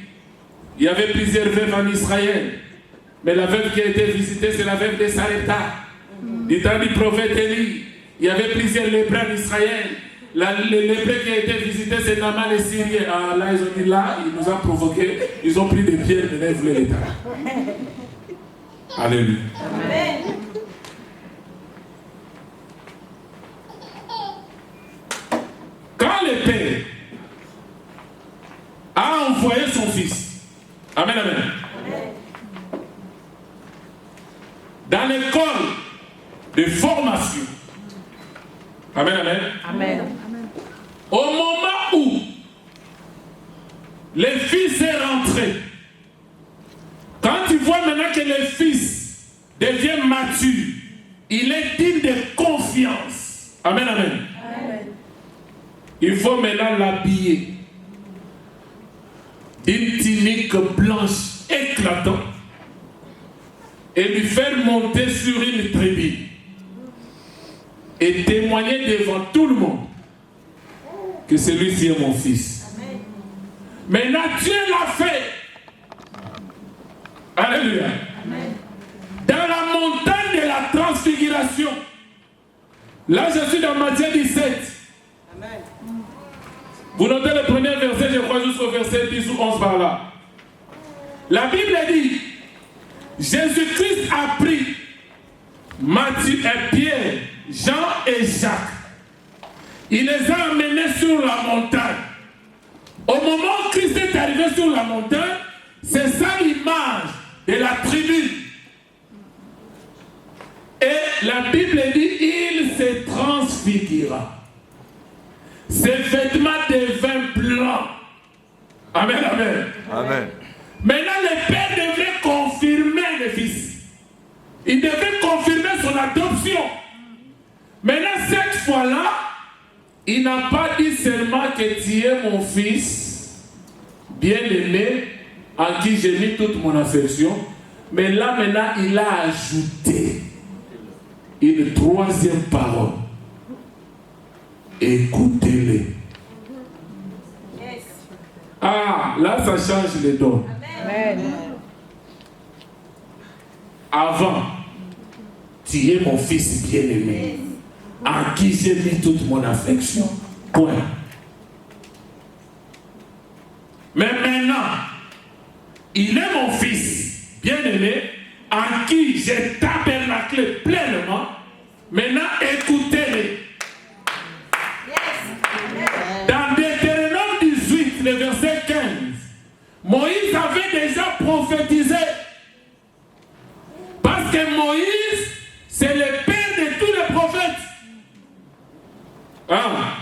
il y avait plusieurs veuves en Israël. Mais la veuve qui a été visitée, c'est la veuve de Sarepta. Du temps du prophète Élie, il y avait plusieurs lépreux en Israël. Le lépreux qui a été visité, c'est Naaman les Syriens. Ah, là, ils ont dit, là, il nous a provoqué. Ils ont pris des pierres, mais là, ils voulaient les tailler. Alléluia. Amen. Quand le Père a envoyé son Fils, amen, amen, dans l'école de formation, Amen, amen. Amen. Au moment où le fils est rentré, quand tu vois maintenant que le fils devient mature, il est digne de confiance. Amen, amen. Amen. Il faut maintenant l'habiller d'une tunique blanche éclatante et lui faire monter sur une tribune et témoigner devant tout le monde que celui-ci est mon fils. Amen. Maintenant, Dieu l'a fait. Alléluia. Amen. Dans la montagne de la transfiguration, là je suis dans Matthieu 17. Amen. Vous notez le premier verset, je crois, jusqu'au verset 10 ou 11 par là. La Bible dit, Jésus-Christ a pris Matthieu et Pierre, Jean et Jacques. Il les a amenés sur la montagne. Au moment où Christ est arrivé sur la montagne, c'est ça l'image de la tribune. Et la Bible dit, il se transfigura. Ses vêtements deviennent blancs. Amen, amen. Amen. Maintenant, le Père devrait confirmer le Fils. Il devrait confirmer son adoption. Maintenant, cette fois-là, il n'a pas dit seulement que tu es mon Fils, bien-aimé, en qui j'ai mis toute mon affection. Mais là, maintenant, il a ajouté une troisième parole. Écoutez-les. Yes. Ah, là, ça change les dons. Amen. Avant, tu es mon fils bien-aimé, en qui j'ai mis toute mon affection. Point. Mais maintenant, il est mon fils bien-aimé, en qui j'ai tabernaclé pleinement. Maintenant, écoutez-les. Dans Deutéronome 18, le verset 15, Moïse avait déjà prophétisé. Parce que Moïse, c'est le père de tous les prophètes. Ah.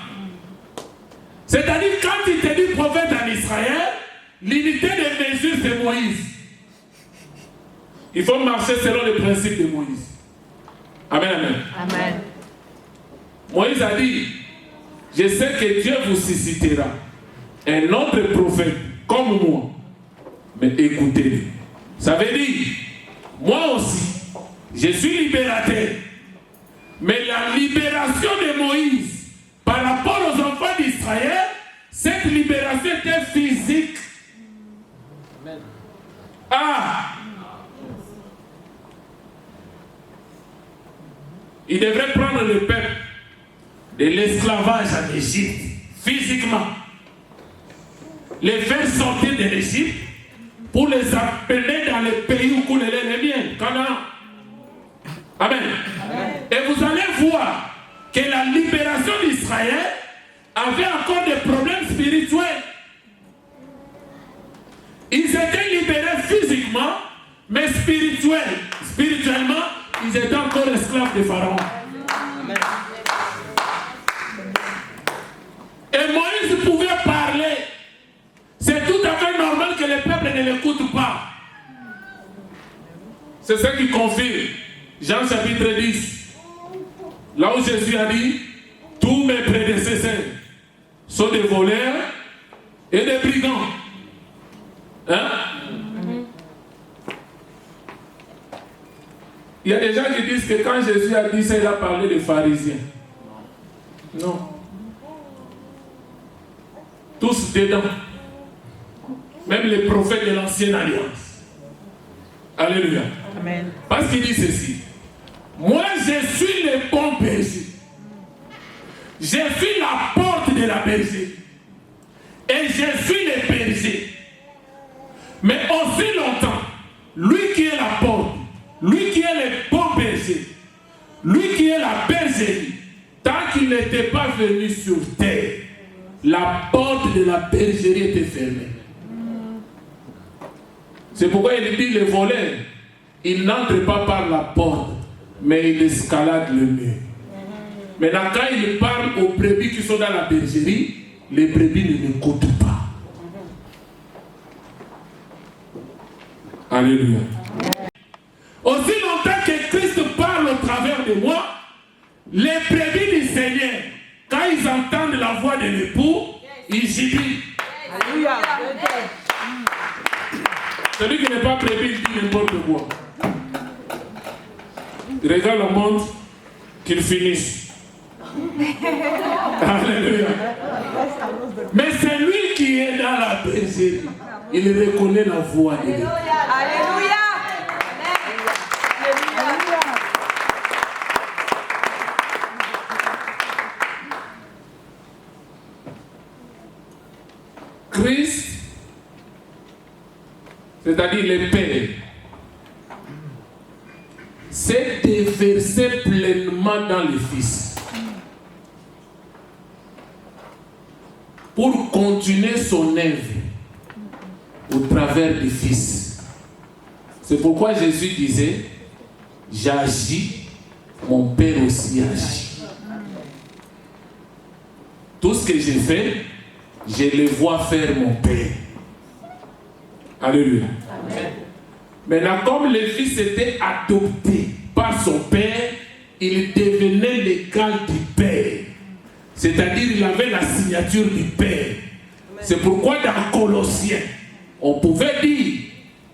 C'est-à-dire, quand il te dit prophète en Israël, l'unité de mesure, c'est Moïse. Il faut marcher selon les principes de Moïse. Amen, amen. Amen. Moïse a dit, je sais que Dieu vous suscitera un autre prophète comme moi. Mais écoutez-le. Ça veut dire, moi aussi, je suis libérateur. Mais la libération de Moïse par rapport aux enfants d'Israël, cette libération était physique. Amen. Ah! Il devrait prendre le peuple de l'esclavage en Égypte, physiquement, les faire sortir de l'Égypte pour les appeler dans le pays où coule le lait et le miel, Canaan. Amen. Amen. Et vous allez voir que la libération d'Israël avait encore des problèmes spirituels. Ils étaient libérés physiquement, mais spirituellement, ils étaient encore esclaves de Pharaon. Amen. Et Moïse pouvait parler. C'est tout à fait normal que le peuple ne l'écoute pas. C'est ce qui confirme. Jean chapitre 10. Là où Jésus a dit, tous mes prédécesseurs sont des voleurs et des brigands. Hein? Il y a des gens qui disent que quand Jésus a dit ça, il a parlé des pharisiens. Non. Tous dedans. Même les prophètes de l'ancienne alliance. Alléluia. Amen. Parce qu'il dit ceci. Moi, je suis le bon berger. Je suis la porte de la berger. Et je suis le berger. Mais aussi longtemps, lui qui est la porte, lui qui est le bon berger, lui qui est la bergerie, tant qu'il n'était pas venu sur terre, la porte de la bergerie était fermée. C'est pourquoi il dit les voleurs, ils n'entrent pas par la porte, mais ils escaladent le mur. Maintenant, quand il parle aux brebis qui sont dans la bergerie, les brebis ne l'écoutent pas. Alléluia. Aussi longtemps que Christ parle au travers de moi, les brebis du Seigneur, quand ils entendent la voix de l'époux, ils jubilent. Alléluia. Celui qui n'est pas brebis, il dit n'importe quoi. Il regarde la montre, qu'il finisse. Alléluia. Mais c'est lui qui est dans la bergerie. Il reconnaît la voix de Dieu. Alléluia. Christ, c'est-à-dire le Père, s'est déversé pleinement dans le Fils pour continuer son œuvre au travers du Fils. C'est pourquoi Jésus disait, j'agis, mon Père aussi agit. Tout ce que j'ai fait, je le vois faire mon Père. Alléluia. Amen. Maintenant, comme le Fils était adopté par son Père, il devenait l'égal du Père. C'est-à-dire, il avait la signature du Père. C'est pourquoi dans Colossiens, on pouvait dire,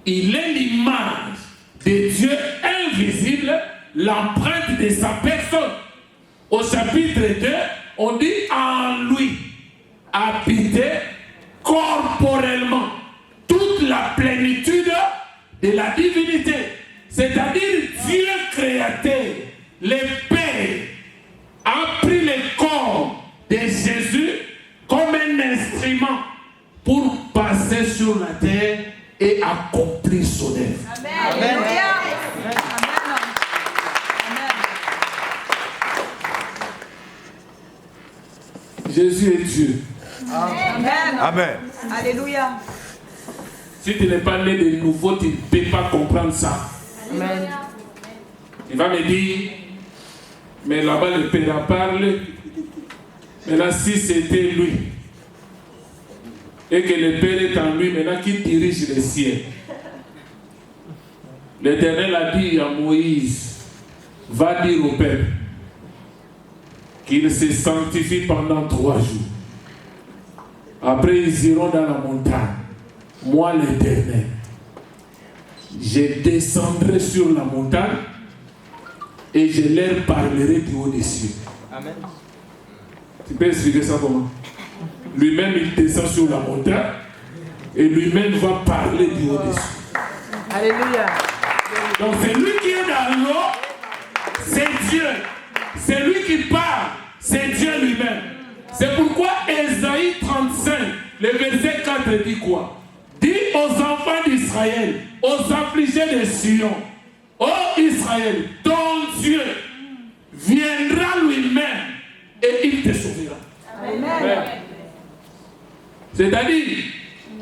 il est l'image de Dieu invisible, l'empreinte de sa personne. Au chapitre 2, on dit en lui, habiter corporellement toute la plénitude de la divinité. C'est-à-dire Dieu créateur, le Père, a pris le corps de Jésus comme un instrument pour passer sur la terre et accomplir son œuvre. Amen. Alléluia. Jésus est Dieu. Amen. Amen. Alléluia. Si tu n'es pas né de nouveau, tu ne peux pas comprendre ça. Amen. Il va me dire, mais là-bas le Père parle. Maintenant, si c'était lui, et que le Père est en lui, maintenant qui dirige les cieux. L'Éternel a dit à Moïse, va dire au peuple qu'il se sanctifie pendant 3 jours. Après, ils iront dans la montagne. Moi, l'Éternel, je descendrai sur la montagne et je leur parlerai du haut des cieux. Amen. Tu peux expliquer ça comment? Lui-même, il descend sur la montagne et lui-même va parler du haut des cieux. Alléluia. Donc, c'est lui qui est dans l'eau, c'est Dieu. C'est lui qui parle, c'est Dieu lui-même. C'est pourquoi Ésaïe 35, le verset 4 dit quoi? Dit aux enfants d'Israël, aux affligés de Sion, ô Israël, ton Dieu viendra lui-même et il te sauvera. Amen. C'est-à-dire,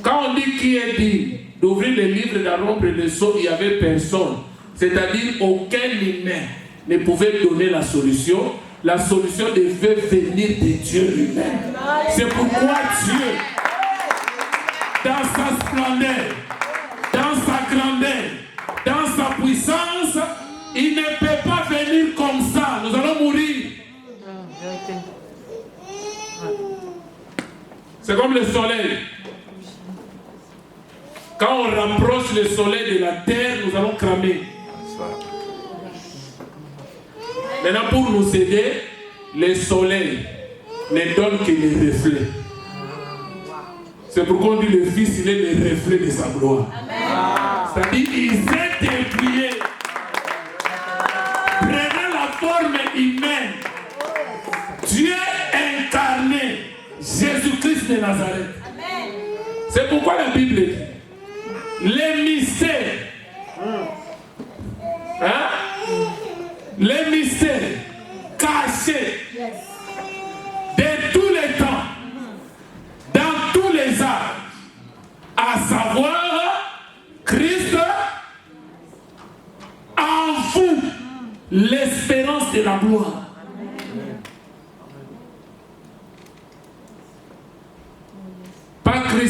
quand on dit qui est dit d'ouvrir le livre, d'Aaron et le sceau, il n'y avait personne. C'est-à-dire, aucun humain ne pouvait donner la solution. La solution devait venir de Dieu lui-même. C'est pourquoi Dieu, dans sa splendeur, dans sa grandeur, dans sa puissance, il ne peut pas venir comme ça. Nous allons mourir. C'est comme le soleil. Quand on rapproche le soleil de la terre, nous allons cramer. Maintenant, pour nous aider, le soleil ne donne que les reflets. C'est pourquoi on dit le Fils, il est le reflet de sa gloire. C'est-à-dire, il s'est dépouillé, prenant la forme humaine. Dieu incarné, Jésus-Christ de Nazareth. C'est pourquoi la Bible dit, les mystères, les mystères cachés de tous les temps, dans tous les âges, à savoir Christ en vous l'espérance de la gloire.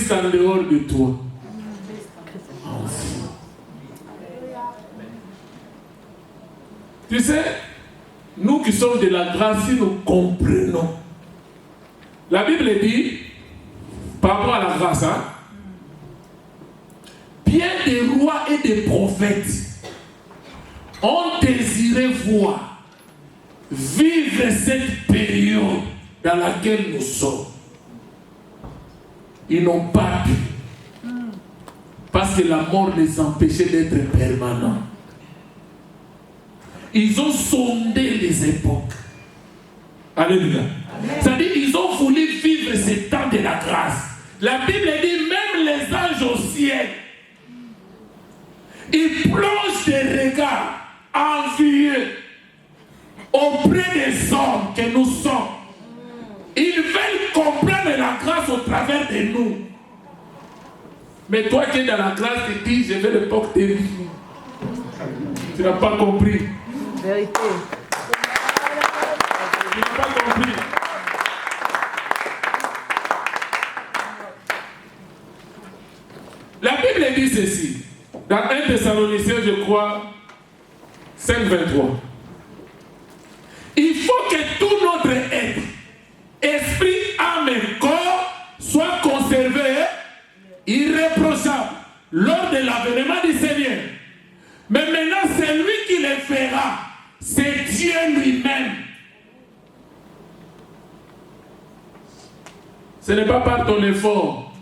Christ en dehors de toi. Tu sais, nous qui sommes de la grâce, si nous comprenons. La Bible dit, par rapport à la grâce, hein, bien des rois et des prophètes ont désiré voir, vivre cette période dans laquelle nous sommes. Ils n'ont pas pu. Parce que la mort les empêchait d'être permanents. Ils ont sondé les époques. Alléluia. C'est-à-dire qu'ils ont voulu vivre ce temps de la grâce. La Bible dit même les anges au ciel, ils plongent des regards envieux auprès des hommes que nous sommes. Ils veulent comprendre la grâce au travers de nous. Mais toi qui es dans la grâce, tu dis, je vais le porter vie. Tu n'as pas compris. Vérité. Tu n'as pas compris. La Bible dit ceci. Dans 1 Thessaloniciens, je crois, 5:23. Il faut que tout notre être, esprit, âme et corps, soit conservé irréprochable lors de l'avènement du Seigneur. Mais maintenant, c'est lui qui le fera. C'est Dieu lui-même. Ce n'est pas par ton effort.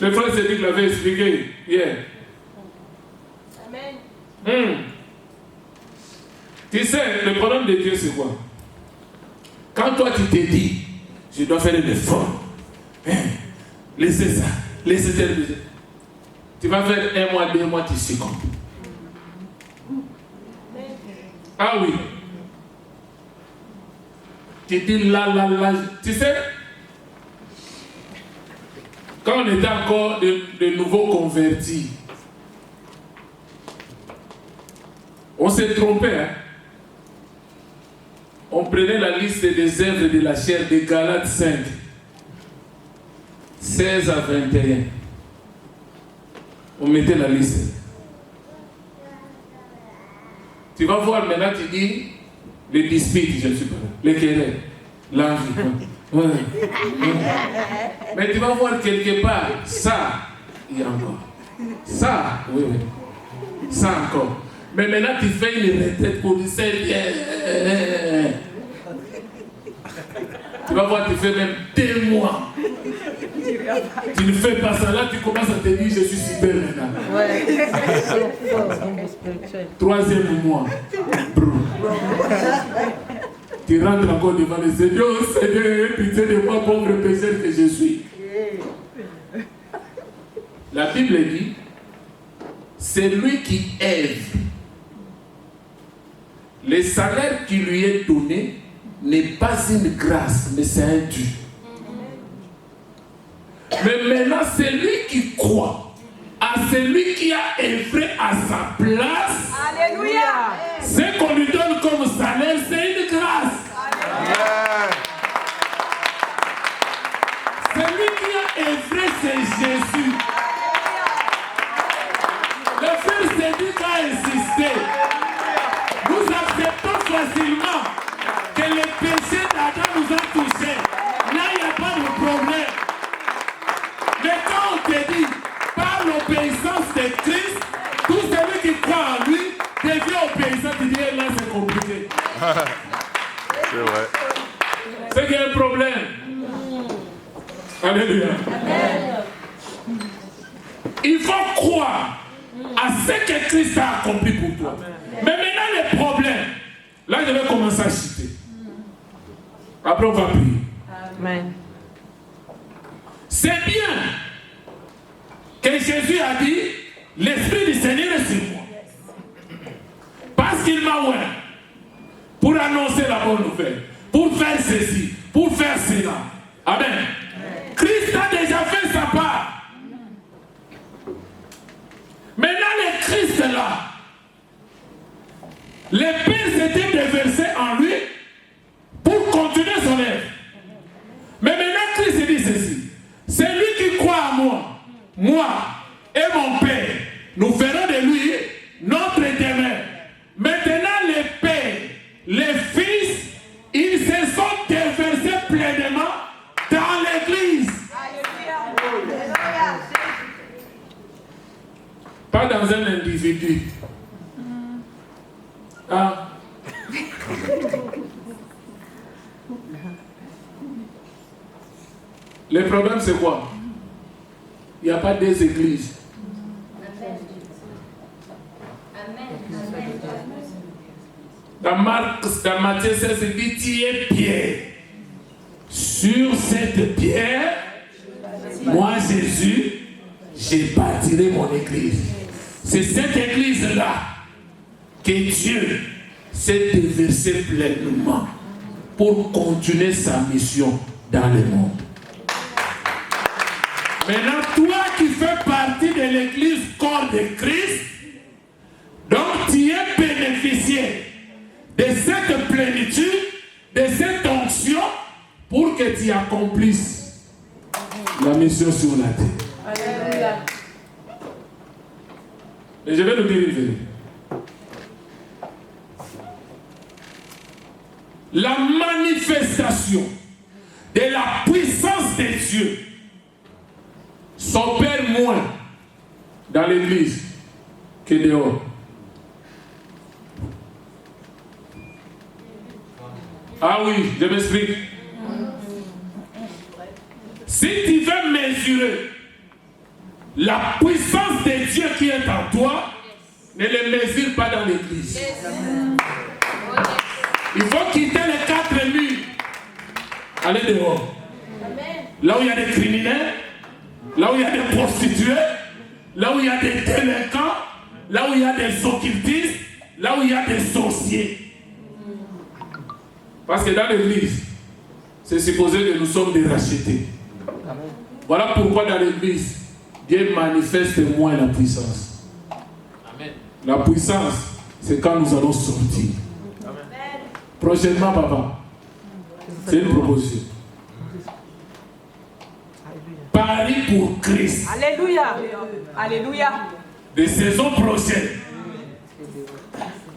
Le frère Cédric l'avait expliqué hier. Amen. Tu sais, le problème de Dieu, c'est quoi? Quand toi, tu te dis, je dois faire un effort. Laissez ça. Laissez ça. Tu vas faire 1 mois, 2 mois, tu succombes. Ah oui. Tu dis là. Tu sais, quand on était encore de nouveaux convertis, on s'est trompé. Hein? On prenait la liste des œuvres de la chair de Galates 5, 16 à 21. On mettait la liste. Tu vas voir maintenant, tu dis, les disputes, je ne suis pas là, les querelles, l'envie. Ouais. Mais tu vas voir quelque part, ça, il y a encore. Ça, oui. Ça encore. Mais maintenant, tu fais une retraite pour dire, c'est bien. Tu vas voir, tu fais même 2 mois. Tu ne fais pas ça. Là, tu commences à te dire, je suis super maintenant. Ouais. 3e mois. Tu rentres encore devant le Seigneur. Seigneur, pitié de moi, pauvre pécheur que je suis. La Bible dit, c'est lui qui aide. Le salaire qui lui est donné n'est pas une grâce, mais c'est un dû. Mais maintenant, c'est lui qui croit à celui qui a œuvré à sa place. Alléluia. Ce qu'on lui donne comme salaire, c'est une grâce. Amen. Celui qui a œuvré, c'est Jésus. Le frère Cédric a insisté. Nous acceptons facilement que le péché d'Adam nous a touchés. Là, il n'y a pas de problème. Mais quand on te dit, par l'obéissance de Christ, tout celui qui croit en lui devient obéissant, tu dis, là, c'est compliqué. C'est vrai. C'est qu'il y a un problème. Alléluia. Il faut croire à ce que Christ a accompli pour toi. Mais maintenant, le problème, là, je vais commencer à citer. Après, on va prier. Amen. C'est bien que Jésus a dit, l'Esprit du Seigneur est sur moi. Parce qu'il m'a ouvert pour annoncer la bonne nouvelle, pour faire ceci, pour faire cela. Amen. Christ a déjà fait sa part. Maintenant, le Christ est là. L'épée s'était déversée en lui pour continuer son œuvre. Mais maintenant, Christ dit ceci. lui, notre demeure. Maintenant, les pères, les fils, ils se sont déversés pleinement dans l'église. Pas dans un individu. Ah. Le problème, c'est quoi? Il n'y a pas des églises. Dans Matthieu 16, il dit, tu es pierre. Sur cette pierre, moi Jésus, j'ai bâti mon église. C'est cette église-là que Dieu s'est déversé pleinement pour continuer sa mission dans le monde. Maintenant, toi qui fais partie de l'église corps de Christ, donc tu es bénéficié de cette plénitude, de cette onction, pour que tu accomplisses la mission sur la terre. Alléluia. Et je vais nous dire une vérité. La manifestation de la puissance de Dieu s'opère moins dans l'église que dehors. Ah oui, je m'explique. Si tu veux mesurer la puissance de Dieu qui est en toi, ne le mesure pas dans l'église. Il faut quitter les 4 murs. Aller dehors. Là où il y a des criminels, là où il y a des prostituées, là où il y a des délinquants, là où il y a des occultistes, là où il y a des sorciers. Parce que dans l'église, c'est supposé que nous sommes des rachetés. Voilà pourquoi dans l'église, Dieu manifeste moins la puissance. Amen. La puissance, c'est quand nous allons sortir. Amen. Prochainement, papa, c'est une proposition. Paris pour Christ. Alléluia. Alléluia. Des saisons prochaines,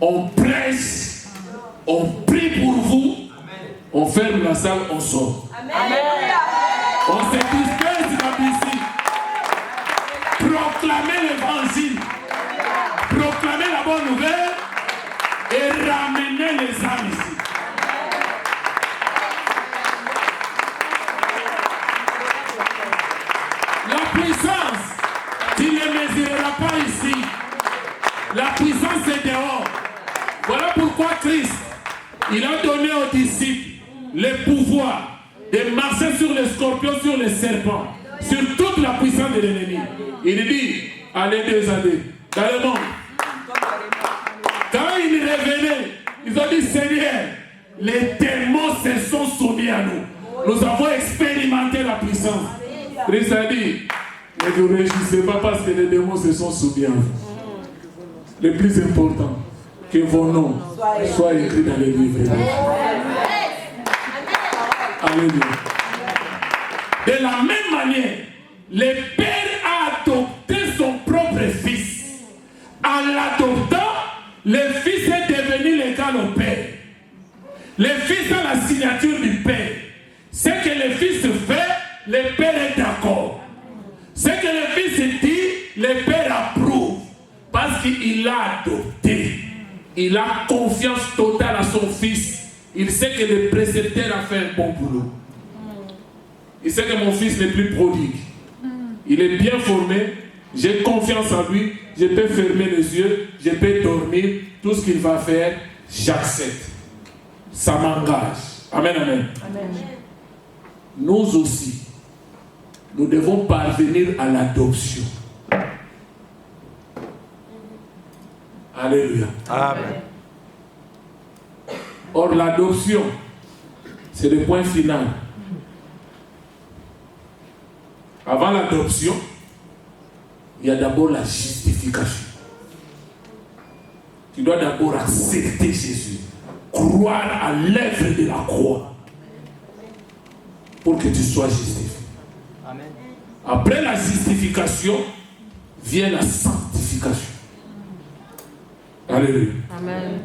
on prêche, on prie pour vous, on ferme la salle, on sort. Amen. On se disperse dans ici. Proclamer l'évangile, proclamer la bonne nouvelle et ramener les âmes ici. La puissance, tu ne mesureras pas ici. La puissance est dehors. Voilà pourquoi Christ, il a donné aux disciples le pouvoir de marcher sur les scorpions, sur les serpents, sur toute la puissance de l'ennemi. Il dit, allez 2 années, dans le monde. Quand ils revenaient, ils ont dit, Seigneur, les démons se sont soumis à nous. Nous avons expérimenté la puissance. Christ a dit, ne vous réjouissez pas parce que les démons se sont soumis à vous. Le plus important, que vos noms soient écrits dans les livres. Alléluia. De la même manière, le Père a adopté son propre Fils. En l'adoptant, le Fils est devenu l'égal au Père. Le Fils a la signature du Père. Ce que le Fils fait, le Père est d'accord. Ce que le Fils dit, le Père approuve. Parce qu'il l'a adopté. Il a confiance totale à son Fils. Il sait que le précepteur a fait un bon boulot. Il sait que mon fils n'est plus prodigue. Il est bien formé. J'ai confiance en lui. Je peux fermer les yeux. Je peux dormir. Tout ce qu'il va faire, j'accepte. Ça m'engage. Amen, amen. Amen. Nous aussi, nous devons parvenir à l'adoption. Alléluia. Amen. Or, l'adoption, c'est le point final. Avant l'adoption, il y a d'abord la justification. Tu dois d'abord accepter Jésus, croire à l'œuvre de la croix, pour que tu sois justifié. Amen. Après la justification, vient la sanctification. Alléluia. Amen.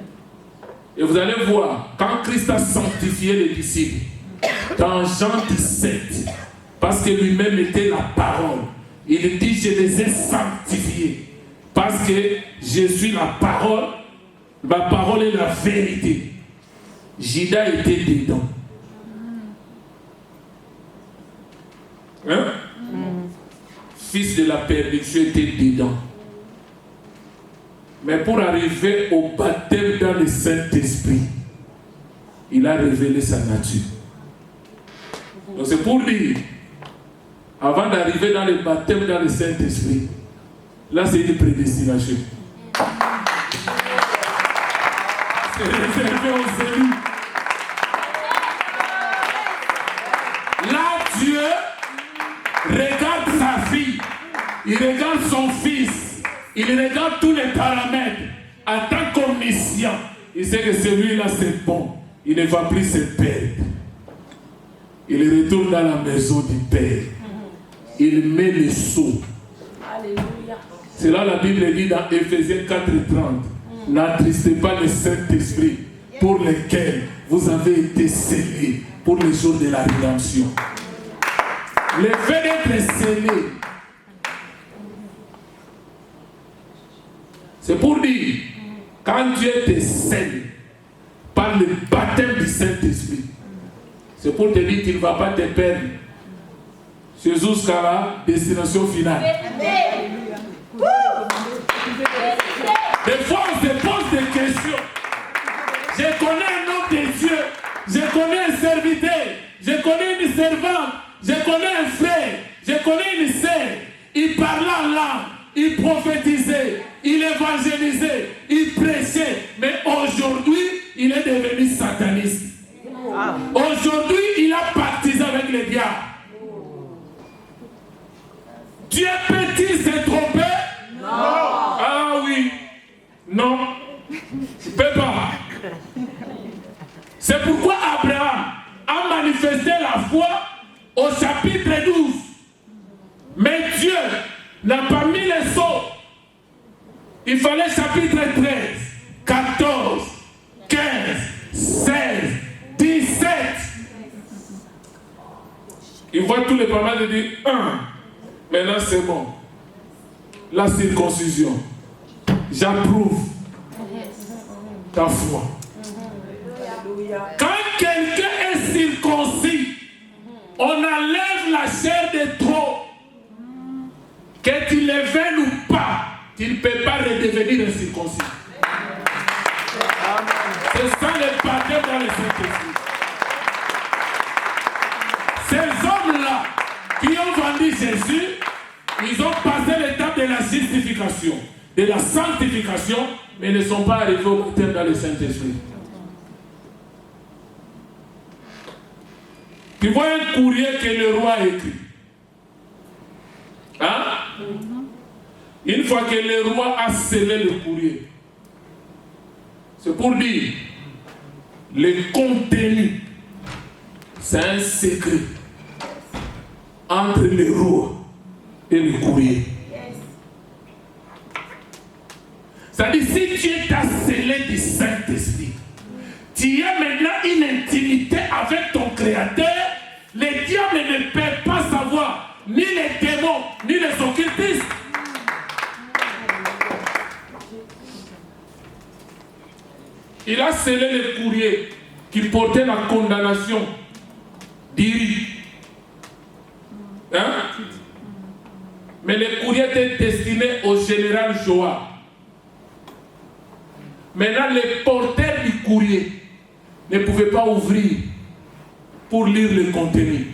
Et vous allez voir, quand Christ a sanctifié les disciples, dans Jean 17, parce que lui-même était la parole, il dit, je les ai sanctifiés, parce que je suis la parole, ma parole est la vérité. Judas était dedans. Hein? Fils de la perdition était dedans. Mais pour arriver au baptême dans le Saint-Esprit, il a révélé sa nature. Donc c'est pour dire, avant d'arriver dans le baptême dans le Saint-Esprit, là c'est une prédestination. C'est réservé aux élus. Là Dieu regarde sa fille, il regarde son fils, il regarde tous les paramètres. En tant qu'omniscient, il sait que celui-là c'est bon, il ne va plus se perdre. Il retourne dans la maison du Père. Il met le sceau. Alléluia. C'est là la Bible dit dans Éphésiens 4:30, n'attristez pas le Saint-Esprit pour lequel vous avez été scellés pour le jour de la rédemption. Le fait d'être scellé, c'est pour dire, quand Dieu te scelle par le baptême du Saint-Esprit, c'est pour te dire qu'il ne va pas te perdre jusqu'à la destination finale. Des fois, on se pose des questions. Je connais un homme de Dieu, je connais un serviteur, je connais une servante, je connais un frère, je connais une sœur. Il parlait en langue, il prophétisait, il évangélisait, il prêchait. Mais aujourd'hui, il est devenu sataniste. Aujourd'hui, il a baptisé avec le diable. Dieu peut-il se tromper? Non. Ah oui. Non. Je ne peux pas. C'est pourquoi Abraham a manifesté la foi au chapitre 12. Mais Dieu n'a pas mis les sceaux. Il fallait chapitre 13, 14, 15, 16, 17. Il voit tous les paramètres et dit 1. Maintenant c'est bon. La circoncision. J'approuve ta foi. Quand quelqu'un est circoncis, on enlève la chair de trop. Que tu le veuilles ou pas, tu ne peux pas redevenir un circoncis. C'est ça le baptême dans le Saint-Esprit. Ces hommes-là qui ont vendu Jésus, ils ont passé l'étape de la justification, de la sanctification, mais ne sont pas arrivés au baptême dans le Saint-Esprit. Tu vois un courrier que le roi a écrit. Hein? Une fois que le roi a scellé le courrier, c'est pour dire le contenu, c'est un secret entre le roi et le courrier. C'est-à-dire, si Dieu t'a scellé du Saint-Esprit, tu as maintenant une intimité avec ton Créateur. Les diables ne peuvent pas savoir, ni les démons, ni les occultistes. Il a scellé le courrier qui portait la condamnation d'Iri. Hein? Mais le courrier était destiné au général Joab. Maintenant, le porteur du courrier ne pouvait pas ouvrir pour lire le contenu.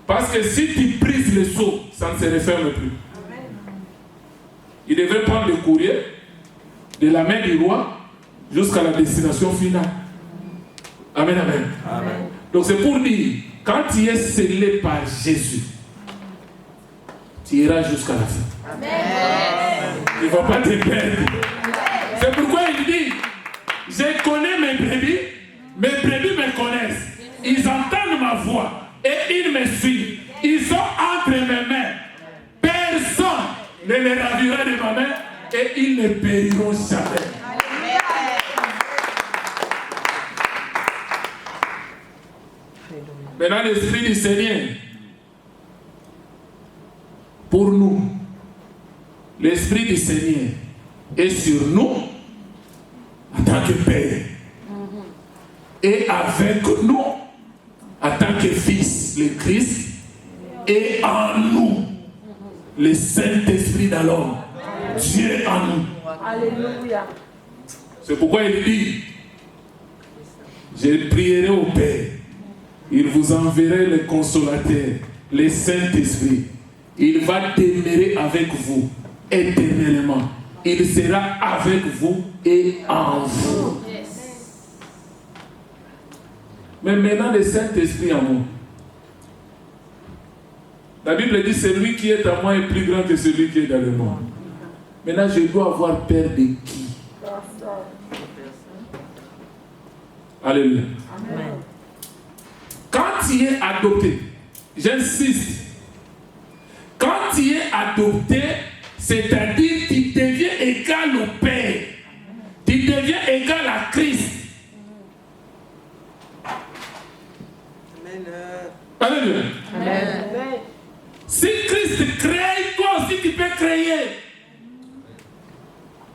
Parce que si tu brises le sceau, ça ne se referme plus. Il devait prendre le courrier de la main du roi jusqu'à la destination finale. Amen, amen. Amen. Donc c'est pour dire, quand tu es scellé par Jésus, tu iras jusqu'à la fin. Amen. Tu ne vas pas te perdre. C'est pourquoi il dit, je connais mes brebis me connaissent. Ils entendent ma voix et ils me suivent. Ils sont entre mes mains. Personne ne les ravira de ma main et ils ne périront jamais. Maintenant, l'Esprit du Seigneur, pour nous, l'Esprit du Seigneur est sur nous en tant que Père et avec nous en tant que Fils, le Christ, et en nous, le Saint-Esprit dans l'homme, Dieu en nous. Alléluia. C'est pourquoi il dit, je prierai au Père, il vous enverra le consolateur, le Saint-Esprit. Il va demeurer avec vous éternellement. Il sera avec vous et en vous. Mais maintenant, le Saint-Esprit en moi. La Bible dit, celui qui est en moi est plus grand que celui qui est dans le monde. Maintenant, je dois avoir peur de qui? Alléluia. Amen. Quand tu es adopté, j'insiste, quand tu es adopté, c'est-à-dire tu deviens égal au Père, tu deviens égal à Christ. Alléluia. Amen. Si Christ crée, toi aussi tu peux créer.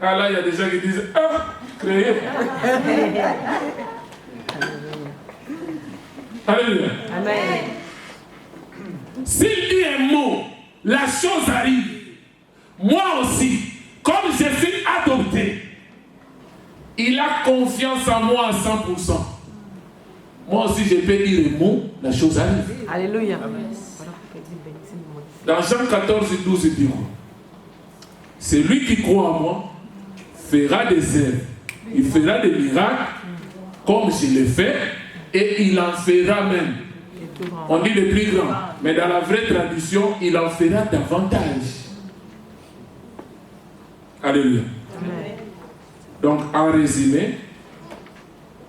Ah là, il y a des gens qui disent, ah, créer. Alléluia. Amen. S'il dit un mot, la chose arrive. Moi aussi, comme je suis adopté, il a confiance en moi à 100%. Moi aussi, je peux dire un mot, la chose arrive. Alléluia. Dans Jean 14, 12, il dit quoi? Celui qui croit en moi fera des œuvres. Il fera des miracles, comme je l'ai fait, et il en fera même. On dit le plus grand, mais dans la vraie tradition, il en fera davantage. Alléluia. Amen. Donc, en résumé,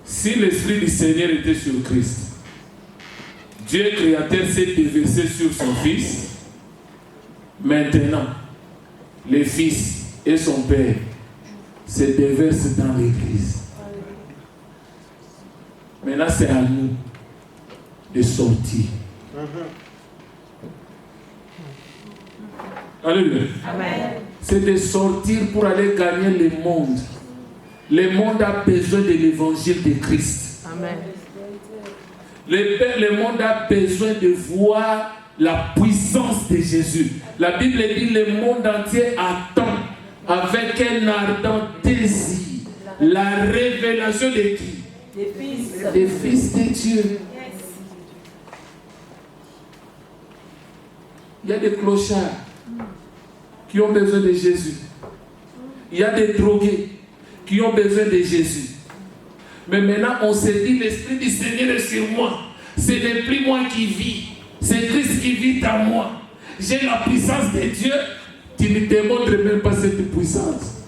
si l'Esprit du Seigneur était sur Christ, Dieu créateur s'est déversé sur son Fils. Maintenant, le Fils et son Père se déversent dans l'Église. Maintenant, c'est à nous de sortir. Alléluia. Amen. C'est de sortir pour aller gagner le monde. Le monde a besoin de l'évangile de Christ. Amen. Le monde a besoin de voir la puissance de Jésus. La Bible dit le monde entier attend avec un ardent désir la révélation de qui? Des fils de Dieu. Il y a des clochards qui ont besoin de Jésus. Il y a des drogués qui ont besoin de Jésus. Mais maintenant, on se dit, l'Esprit du Seigneur est sur moi. Ce n'est plus moi qui vis. C'est Christ qui vit en moi. J'ai la puissance de Dieu. Tu ne démontres même pas cette puissance.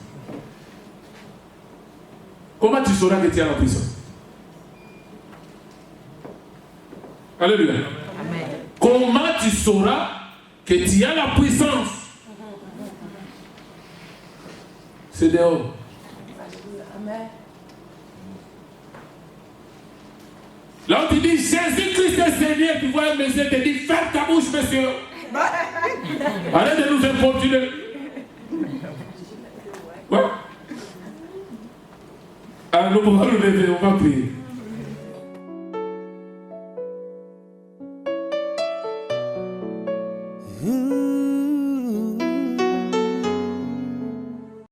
Comment tu sauras que tu as la puissance? Alléluia. Amen. Comment tu sauras que tu as la puissance? C'est dehors. Amen. Là où tu dis Jésus-Christ est Seigneur, tu vois un monsieur te dit ferme ta bouche, monsieur. Arrête de nous importuner. Ouais. Alors nous pouvons nous lever, on va prier.